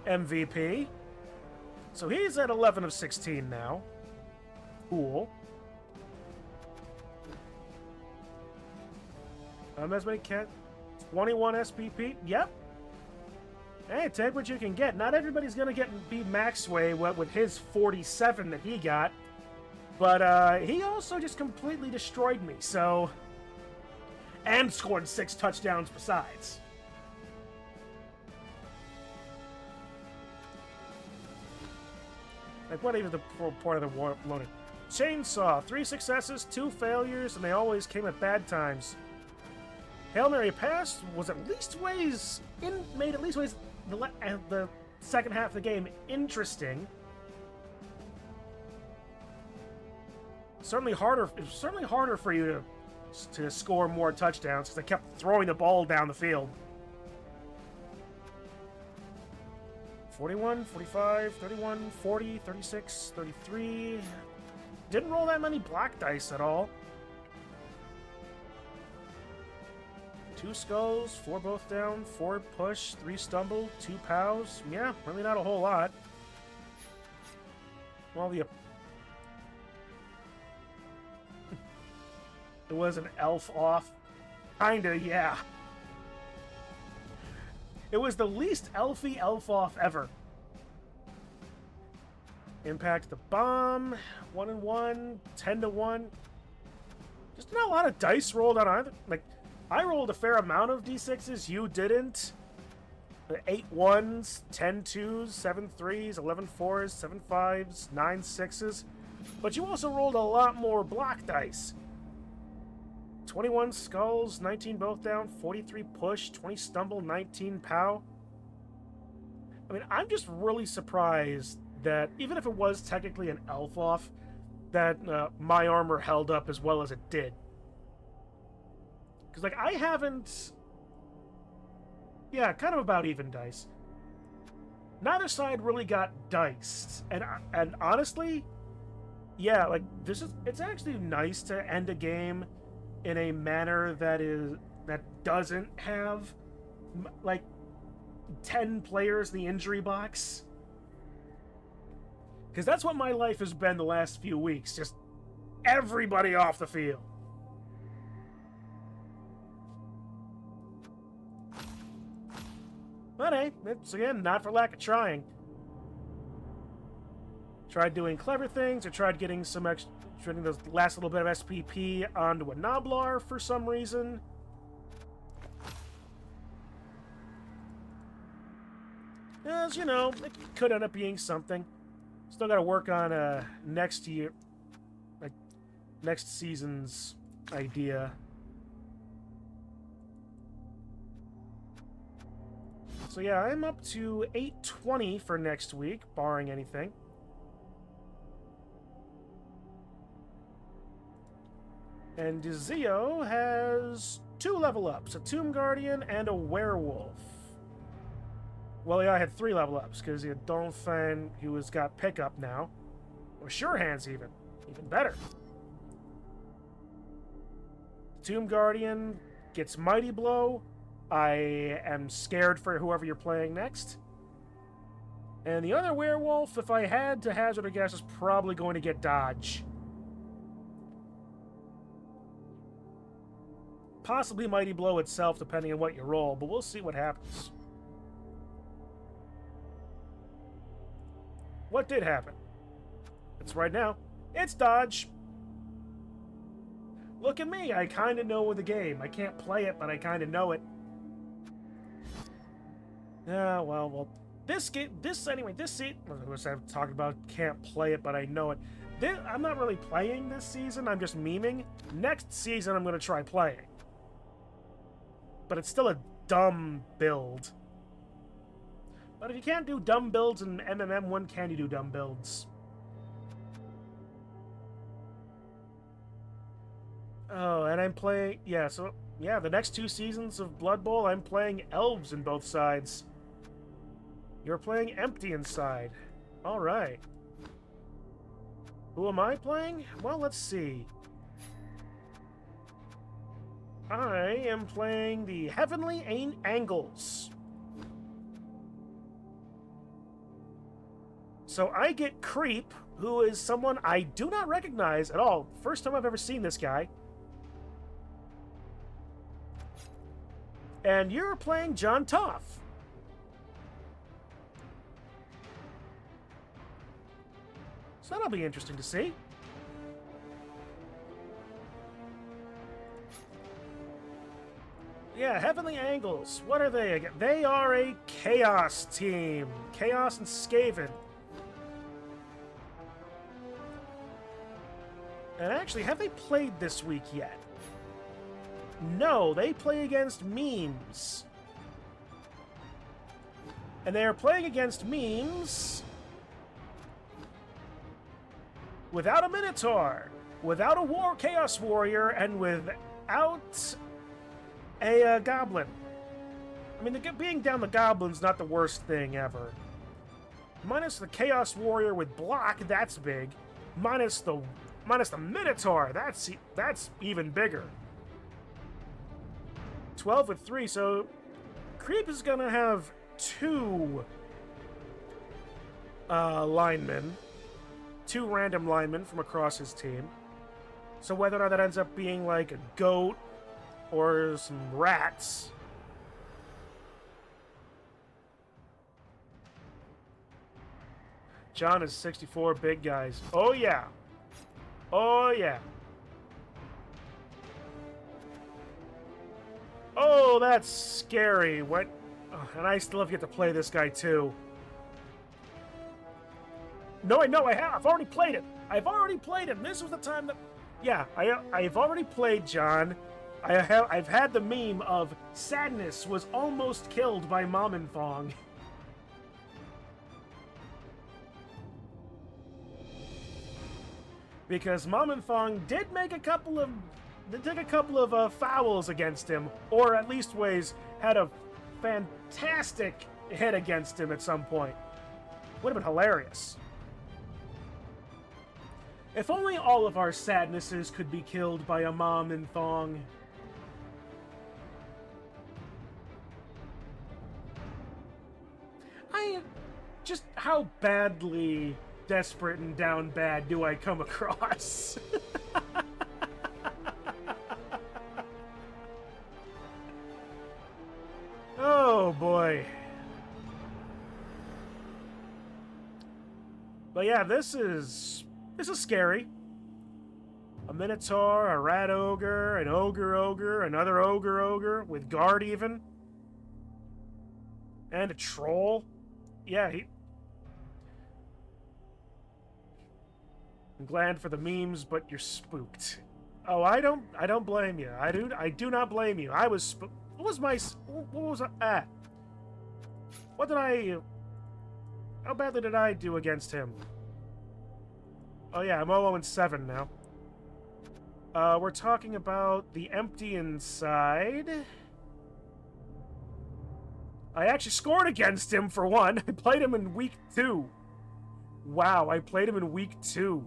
A: MVP. So he's at 11 of 16 now. Cool. Mesme Cat, 21 SPP. Yep. Hey, take what you can get. Not everybody's gonna be Maxway with his 47 that he got, but he also just completely destroyed me. So, and scored 6 touchdowns besides. Like, what even the point of the war loaded? Chainsaw, 3 successes, 2 failures, and they always came at bad times. Hail Mary Pass was at least made at least ways the second half of the game interesting. It was certainly harder for you to score more touchdowns because I kept throwing the ball down the field. 41, 45, 31, 40, 36, 33. Didn't roll that many black dice at all. 2 skulls, 4 both down, 4 push, 3 stumble, 2 pows. Yeah, really not a whole lot. Well, it was an elf off. Kinda, yeah. It was the least elfy elf off ever. Impact the bomb. 1-1, 10-1. Just not a lot of dice rolled on either. Like, I rolled a fair amount of d6s. You didn't. 8 1s, 10 2s, 7 3s, 11 4s, 7 5s, 9 6s. But you also rolled a lot more block dice. 21 skulls, 19 both down, 43 push, 20 stumble, 19 pow. I mean, I'm just really surprised that even if it was technically an elf off, that my armor held up as well as it did. Because, like, I haven't... Yeah, kind of about even dice. Neither side really got diced. And honestly, yeah, like, it's actually nice to end a game in a manner that doesn't have, like, 10 players in the injury box. Because that's what my life has been the last few weeks. Just everybody off the field. But hey, it's again not for lack of trying. Tried doing clever things, or tried getting some extra, getting the last little bit of SPP onto a Noblar for some reason. As you know, it could end up being something. Still got to work on next season's idea. So yeah, I'm up to 820 for next week, barring anything. And Zio has 2 level ups, a Tomb Guardian and a Werewolf. Well, yeah, I had 3 level ups, because he had Donphan, who has got pickup now. Or Sure Hands, even better. Tomb Guardian gets Mighty Blow. I am scared for whoever you're playing next. And the other Werewolf, if I had to hazard a guess, is probably going to get Dodge. Possibly Mighty Blow itself, depending on what you roll, but we'll see what happens. What did happen? It's right now. It's Dodge. Look at me, I kind of know the game. I can't play it, but I kind of know it. Yeah, well, this seat, I've talked about, can't play it, but I know it. I'm not really playing this season, I'm just memeing. Next season, I'm going to try playing. But it's still a dumb build. But if you can't do dumb builds in MMM, when can you do dumb builds? Oh, and I'm playing... Yeah, so... Yeah, the next 2 seasons of Blood Bowl, I'm playing elves in both sides. You're playing empty inside. Alright. Who am I playing? Well, let's see. I am playing the Heavenly Angles. So I get Creep, who is someone I do not recognize at all. First time I've ever seen this guy. And you're playing John Toff. So that'll be interesting to see. Yeah, Heavenly Angles. What are they again? They are a Chaos team. Chaos and Skaven. And actually, have they played this week yet? No, they play against Memes. And they are playing against Memes without a Minotaur, without a Chaos Warrior, and without a Goblin. I mean, being down the Goblin's not the worst thing ever. Minus the Chaos Warrior with block, that's big. Minus the Minotaur, that's even bigger. 12 with 3, so Creep is gonna have 2 linemen. 2 random linemen from across his team. So whether or not that ends up being like a goat or some rats. John is 64 big guys. Oh yeah. Oh yeah. Oh, that's scary. What? Oh, and I still have yet to play this guy too. No, I know I have. I've already played it. I've already played him. This was the time that... Yeah, I've already played John. I've had the meme of Sadness was almost killed by Mom and Thong. Because Mom and Thong did take a couple of fouls against him, or at least had a fantastic hit against him at some point. Would have been hilarious. If only all of our Sadnesses could be killed by a Mom and Thong. Just how badly desperate and down bad do I come across? Oh boy. But yeah, this is scary. A Minotaur, a Rat Ogre, an Ogre, another Ogre, with Guard even. And a Troll. Yeah, I'm glad for the memes, but you're spooked. Oh, I don't blame you. I do not blame you. I was spooked. How badly did I do against him? Oh yeah, I'm 0-7 now. We're talking about the empty inside. I actually scored against him for one. I played him in week 2. Wow, I played him in week 2.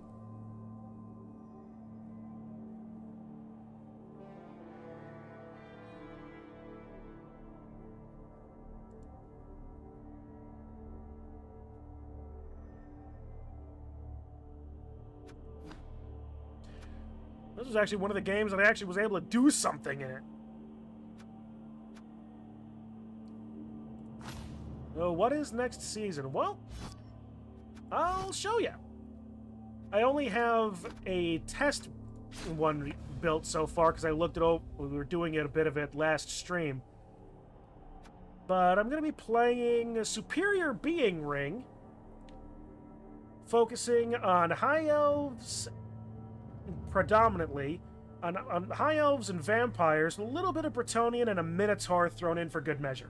A: This was actually one of the games that I actually was able to do something in it. So what is next season? Well, I'll show you. I only have a test one built so far because I looked it over. We were doing a bit of it last stream. But I'm going to be playing a Superior Being Ring, focusing on High Elves predominantly, on High Elves and Vampires, a little bit of Bretonnian and a Minotaur thrown in for good measure.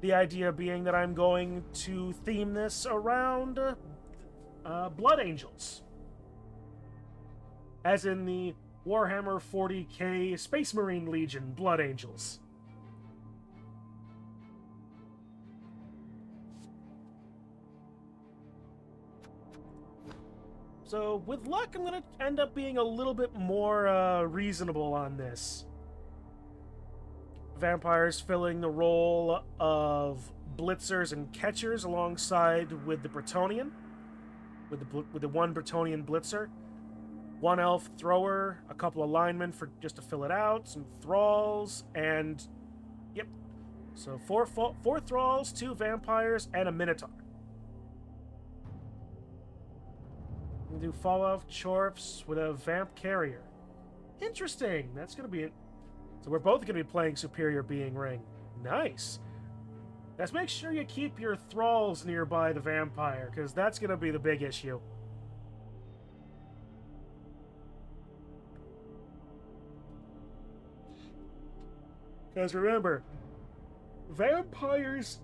A: The idea being that I'm going to theme this around Blood Angels. As in the Warhammer 40k Space Marine Legion Blood Angels. So, with luck, I'm going to end up being a little bit more reasonable on this. Vampires filling the role of blitzers and catchers alongside with the Bretonnian, with the one Bretonnian blitzer, one elf thrower, a couple of linemen for just to fill it out, some thralls, and So four thralls, 2 vampires, and a minotaur. We do fall-off chorfs with a vamp carrier. Interesting. That's going to be it. So we're both going to be playing Superior Being Ring. Nice. Let's make sure you keep your thralls nearby the vampire, because that's going to be the big issue. Because remember, vampires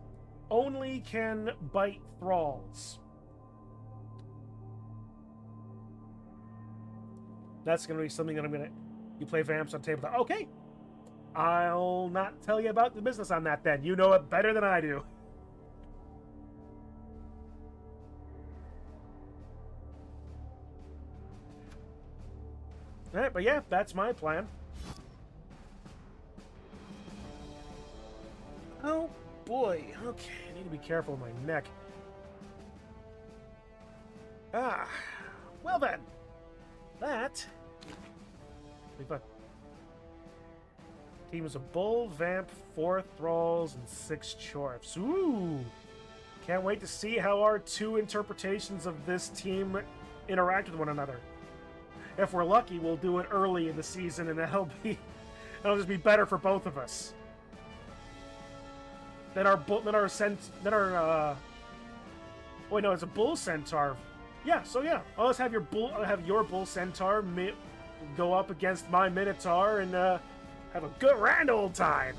A: only can bite thralls. That's going to be something that I'm going to... You play vamps on tabletop. Okay. I'll not tell you about the business on that then. You know it better than I do. Alright, but yeah, that's my plan. Oh boy. Okay, I need to be careful with my neck. Ah. Well then. That... be fun. Team is a bull, vamp, 4 thralls, and 6 chorfs. Ooh! Can't wait to see how our 2 interpretations of this team interact with one another. If we're lucky, we'll do it early in the season, and that'll just be better for both of us. Wait, no, it's a bull centaur. Yeah, so yeah, I'll just have your bull centaur go up against my minotaur and have a good grand old time.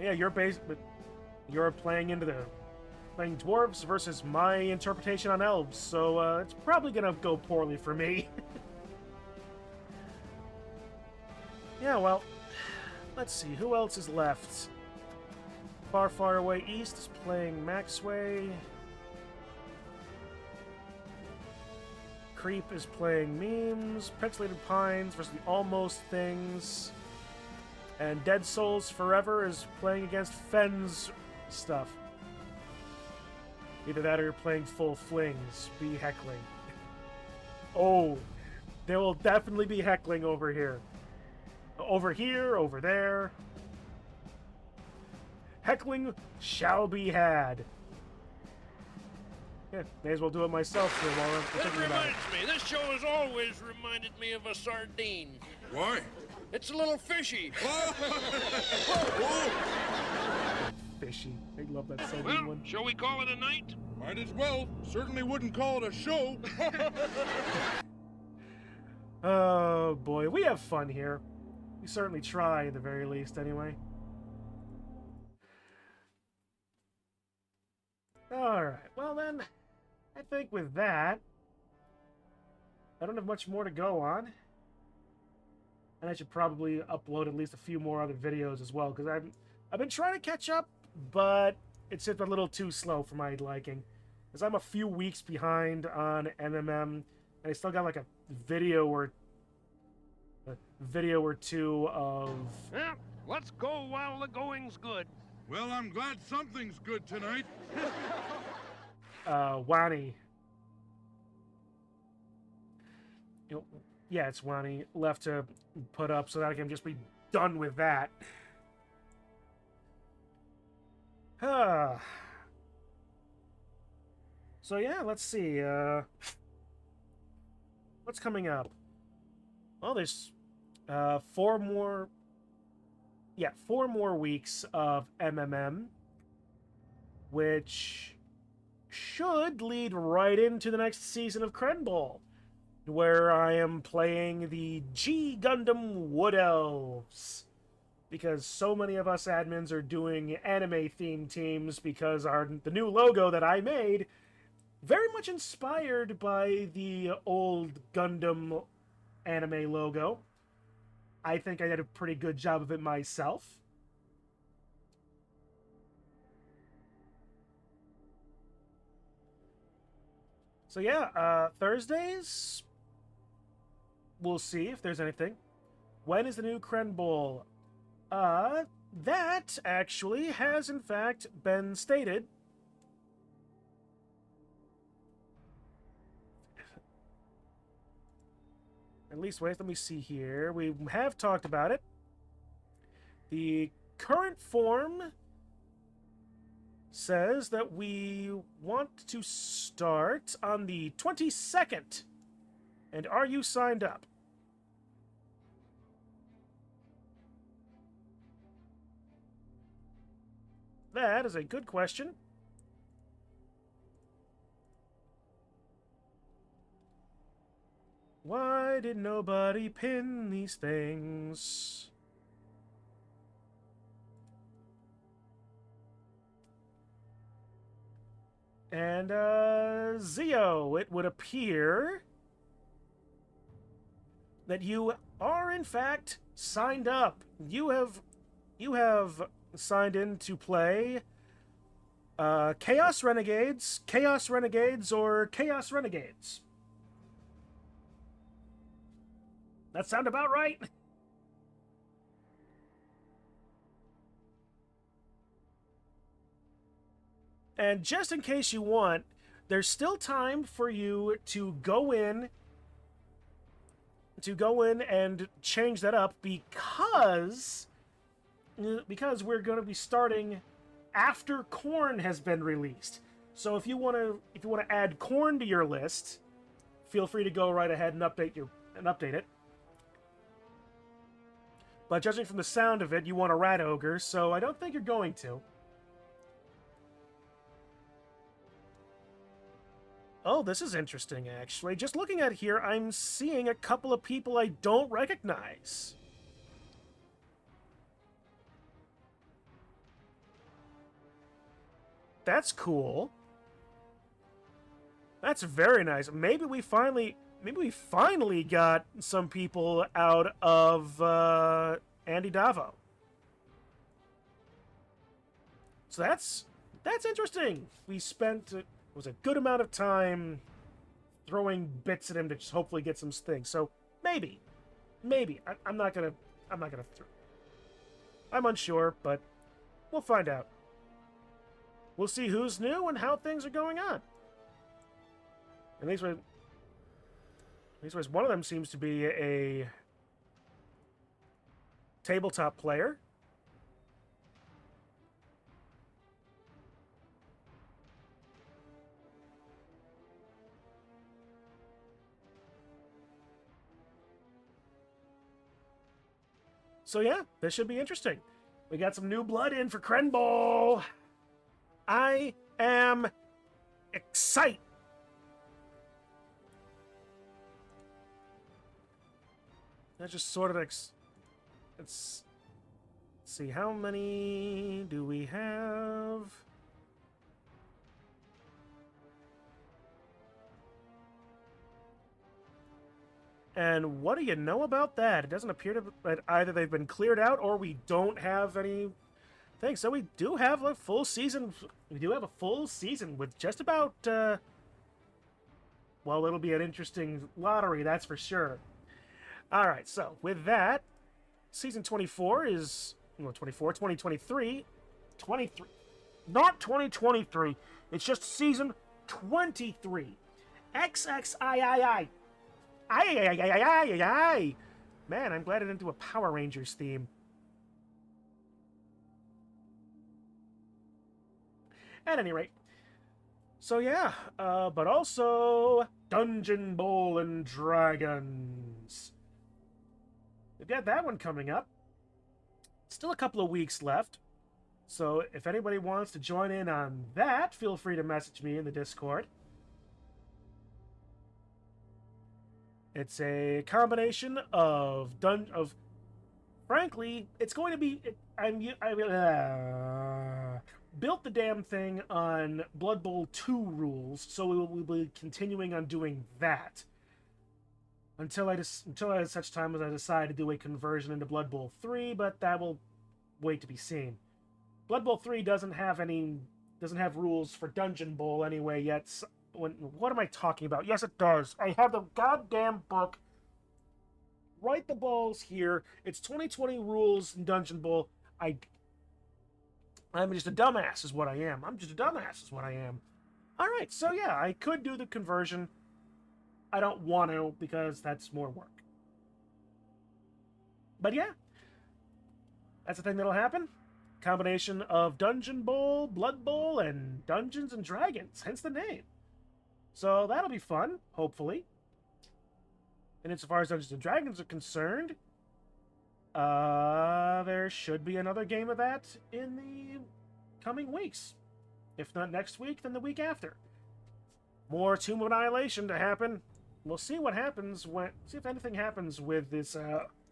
A: Yeah, you're playing dwarves versus my interpretation on elves, so it's probably gonna go poorly for me. Yeah, well, let's see, who else is left? Far, Far Away East is playing Maxway. Creep is playing Memes. Pixelated Pines versus the Almost Things. And Dead Souls Forever is playing against Fenn's stuff. Either that or you're playing Full Flings. Be heckling. Oh, there will definitely be heckling over here. Over here, over there. Heckling shall be had. Yeah, may as well do it myself for while I'm
E: That
A: thinking about it.
E: reminds me, this show has always reminded me of a sardine.
D: Why?
E: It's a little fishy.
A: Fishy. I love that sardine
E: Well,
A: one.
E: shall we call it a night?
D: Might as well. Certainly wouldn't call it a show.
A: Oh boy, we have fun here. We certainly try, at the very least, anyway. Alright, well then, I think with that, I don't have much more to go on. And I should probably upload at least a few more other videos as well, because I've been trying to catch up, but it's just a little too slow for my liking. Because I'm a few weeks behind on MMM, and I still got like a video or two of...
E: Well, let's go while the going's good.
D: Well, I'm glad something's good tonight.
A: Wani. Yeah, it's Wani left to put up so that I can just be done with that. So yeah, let's see. What's coming up? Well, there's 4 more weeks of MMM, which should lead right into the next season of Krenball, where I am playing the G Gundam Wood Elves. Because so many of us admins are doing anime-themed teams because the new logo that I made, very much inspired by the old Gundam anime logo. I think I did a pretty good job of it myself. So yeah, Thursdays, we'll see if there's anything. When is the new Kren Bowl? That actually has in fact been stated. at least, wait, let me see here. We have talked about it. The current form says that we want to start on the 22nd. And are you signed up? That is a good question. Why did nobody pin these things? And, Zio, it would appear that you are, in fact, signed up. You have signed in to play Chaos Renegades, or Chaos Renegades. That sound about right? And just in case you want, there's still time for you to go in and change that up because we're going to be starting after Korn has been released. So if you want to add Korn to your list, feel free to go right ahead and update it. But judging from the sound of it, you want a Rat Ogre, so I don't think you're going to. Oh, this is interesting, actually. Just looking at it here, I'm seeing a couple of people I don't recognize. That's cool. That's very nice. Maybe we finally got some people out of Andy Davo. So that's interesting. We spent was a good amount of time throwing bits at him to just hopefully get some things. So maybe I'm not gonna throw. I'm unsure, but we'll find out. We'll see who's new and how things are going on. And these ways, one of them seems to be a tabletop player. So yeah, this should be interesting. We got some new blood in for Krenbol. I am excited. That just sort of let's see, how many do we have? And what do you know about that? It doesn't appear that either they've been cleared out or we don't have any things. So we do have a full season. We do have a full season with just about, well, it'll be an interesting lottery, that's for sure. All right, so with that, season 24 is, no, 24, 2023, 23, not 2023, it's just season 23. XXIII. I. Man, I'm glad I didn't do a Power Rangers theme. At any rate. So yeah, but also Dungeon Bowl and Dragons. We've got that one coming up. Still a couple of weeks left. So if anybody wants to join in on that, feel free to message me in the Discord. It's a combination of frankly, it's going to be. I built the damn thing on Blood Bowl 2 rules, so we will be continuing on doing that until such time as I decide to do a conversion into Blood Bowl 3. But that will wait to be seen. Blood Bowl 3 doesn't have rules for Dungeon Bowl anyway yet. What am I talking about? Yes, it does. I have the goddamn book. Write the balls here. It's 2020 rules in Dungeon Bowl. I'm just a dumbass is what I am. All right, so yeah, I could do the conversion. I don't want to because that's more work. But yeah, that's the thing that'll happen. Combination of Dungeon Bowl, Blood Bowl, and Dungeons and Dragons, hence the name. So that'll be fun, hopefully. And insofar as Dungeons and Dragons are concerned, there should be another game of that in the coming weeks. If not next week, then the week after. More Tomb of Annihilation to happen. We'll see what happens see if anything happens with this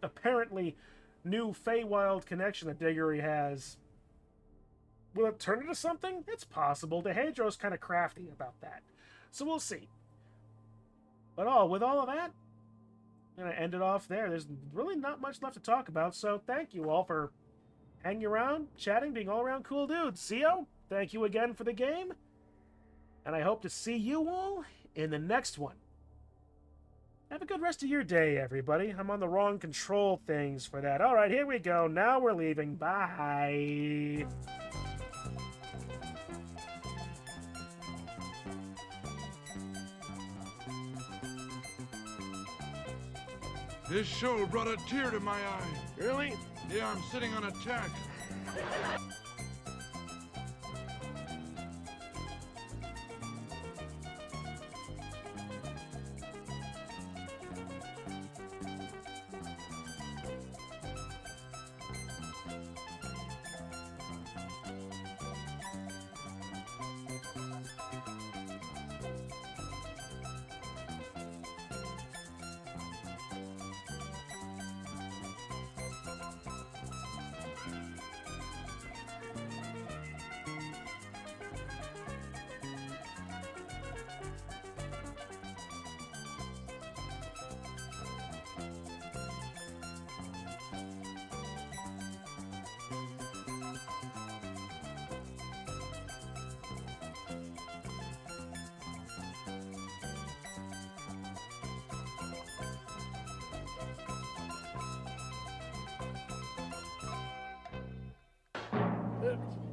A: apparently new Feywild connection that Diggory has. Will it turn into something? It's possible. DeHedro's kind of crafty about that. So we'll see. But with all of that, I'm going to end it off there. There's really not much left to talk about, so thank you all for hanging around, chatting, being all around cool dudes. Zio, thank you again for the game, and I hope to see you all in the next one. Have a good rest of your day, everybody. I'm on the wrong control things for that. All right, here we go. Now we're leaving. Bye.
D: This show brought a tear to my eye.
E: Really?
D: Yeah, I'm sitting on a tack.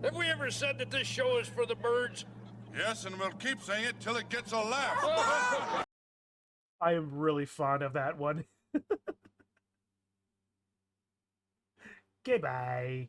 E: Have we ever said that this show is for the birds?
D: Yes, and we'll keep saying it till it gets a laugh.
A: I am really fond of that one. Goodbye.